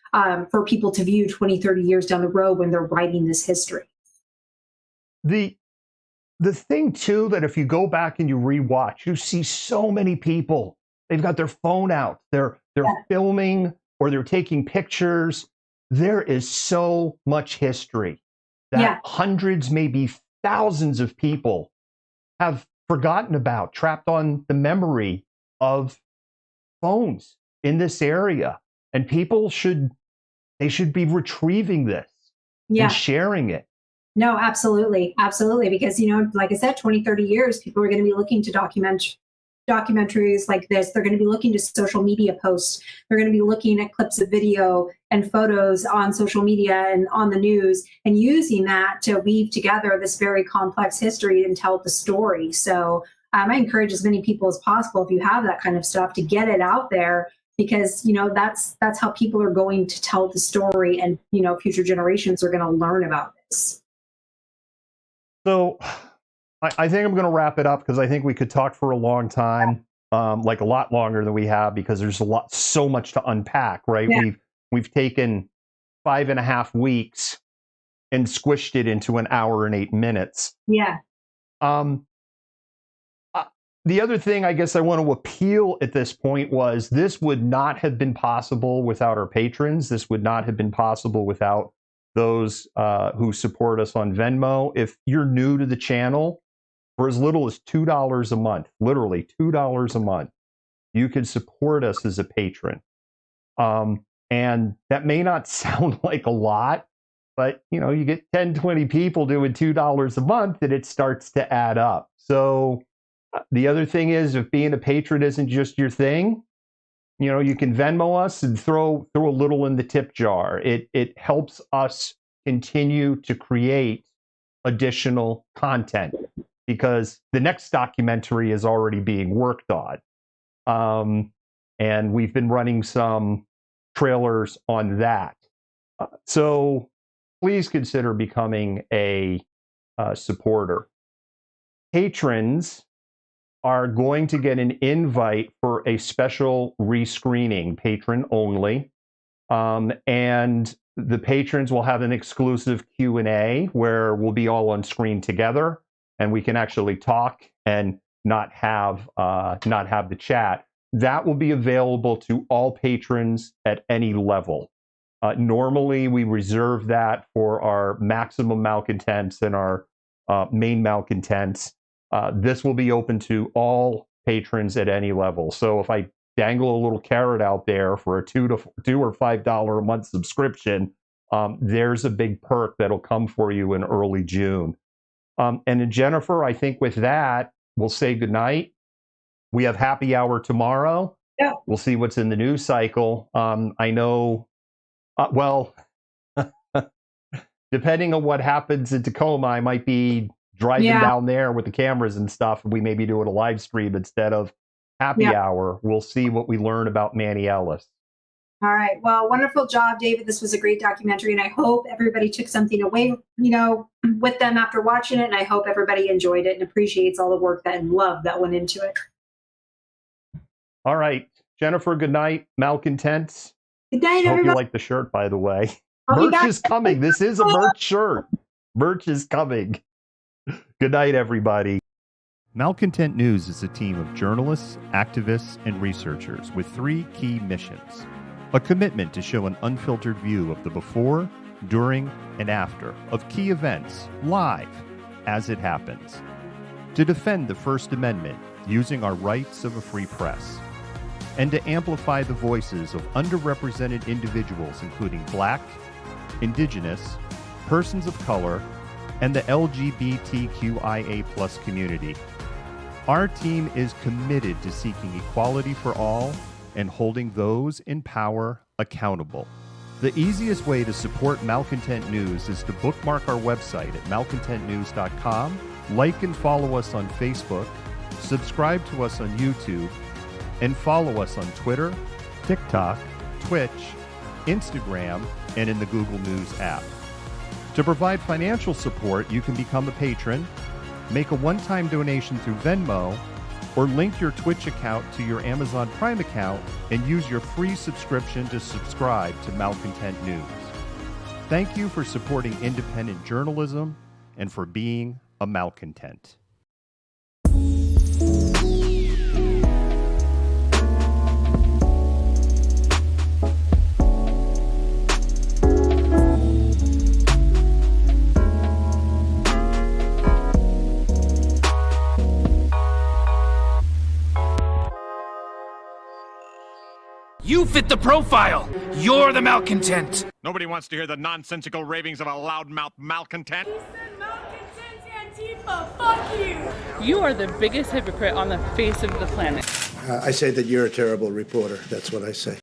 for people to view 20, 30 years down the road when they're writing this history. The thing too, that if you go back and you rewatch, you see so many people, they've got their phone out, they're filming or they're taking pictures. There is so much history that hundreds, maybe thousands of people have forgotten about, trapped on the memory of phones in this area. And people should be retrieving this and sharing it. No, absolutely. Absolutely. Because, you know, like I said, 20, 30 years, people are going to be looking to documentaries like this. They're going to be looking to social media posts. They're going to be looking at clips of video and photos on social media and on the news, and using that to weave together this very complex history and tell the story. So I encourage as many people as possible, if you have that kind of stuff, to get it out there, because, you know, that's how people are going to tell the story, and, you know, future generations are going to learn about this. So I think I'm going to wrap it up, because I think we could talk for a long time, like a lot longer than we have, because there's so much to unpack, right? Yeah. We've taken 5.5 weeks and squished it into an hour and 8 minutes. Yeah. The other thing I guess I want to appeal at this point was, this would not have been possible without our patrons. This would not have been possible without those who support us on Venmo. If you're new to the channel, for as little as $2 a month, literally $2 a month, you can support us as a patron. And that may not sound like a lot, but, you know, you get 10, 20 people doing $2 a month, and it starts to add up. So the other thing is, if being a patron isn't just your thing, you know, you can Venmo us and throw a little in the tip jar. It helps us continue to create additional content, because the next documentary is already being worked on. And we've been running some trailers on that. So please consider becoming a supporter. Patrons are going to get an invite for a special rescreening, patron only. And the patrons will have an exclusive Q&A where we'll be all on screen together, and we can actually talk and not have the chat. That will be available to all patrons at any level. Normally, we reserve that for our maximum malcontents and our main malcontents. This will be open to all patrons at any level. So if I dangle a little carrot out there for a $2 or $5 a month subscription, there's a big perk that'll come for you in early June. And then Jennifer, I think with that, we'll say goodnight. We have happy hour tomorrow. Yeah. We'll see what's in the news cycle. I know, well, depending on what happens in Tacoma, I might be driving down there with the cameras and stuff, and we may be doing a live stream instead of happy hour. We'll see what we learn about Manny Ellis. All right. Well, wonderful job, David. This was a great documentary, and I hope everybody took something away, you know, with them after watching it. And I hope everybody enjoyed it and appreciates all the work and love that went into it. All right, Jennifer, good night. Malcontents. Good night, Hope everybody. you like the shirt, by the way. I'll be Merch back. is coming. This is a merch shirt. Merch is coming. Good night, everybody. Malcontent News is a team of journalists, activists, and researchers with 3 key missions. A commitment to show an unfiltered view of the before, during, and after of key events, live, as it happens. To defend the First Amendment using our rights of a free press. and to amplify the voices of underrepresented individuals, including Black, Indigenous, persons of color, and the LGBTQIA+ community. Our team is committed to seeking equality for all and holding those in power accountable. The easiest way to support Malcontent News is to bookmark our website at malcontentnews.com, like and follow us on Facebook, subscribe to us on YouTube, and follow us on Twitter, TikTok, Twitch, Instagram, and in the Google News app. To provide financial support, you can become a patron, make a one-time donation through Venmo, or link your Twitch account to your Amazon Prime account and use your free subscription to subscribe to Malcontent News. Thank you for supporting independent journalism and for being a malcontent. You fit the profile. You're the malcontent. Nobody wants to hear the nonsensical ravings of a loudmouth malcontent. He said malcontents, Antifa, fuck you. You are the biggest hypocrite on the face of the planet. I say that you're a terrible reporter. That's what I say.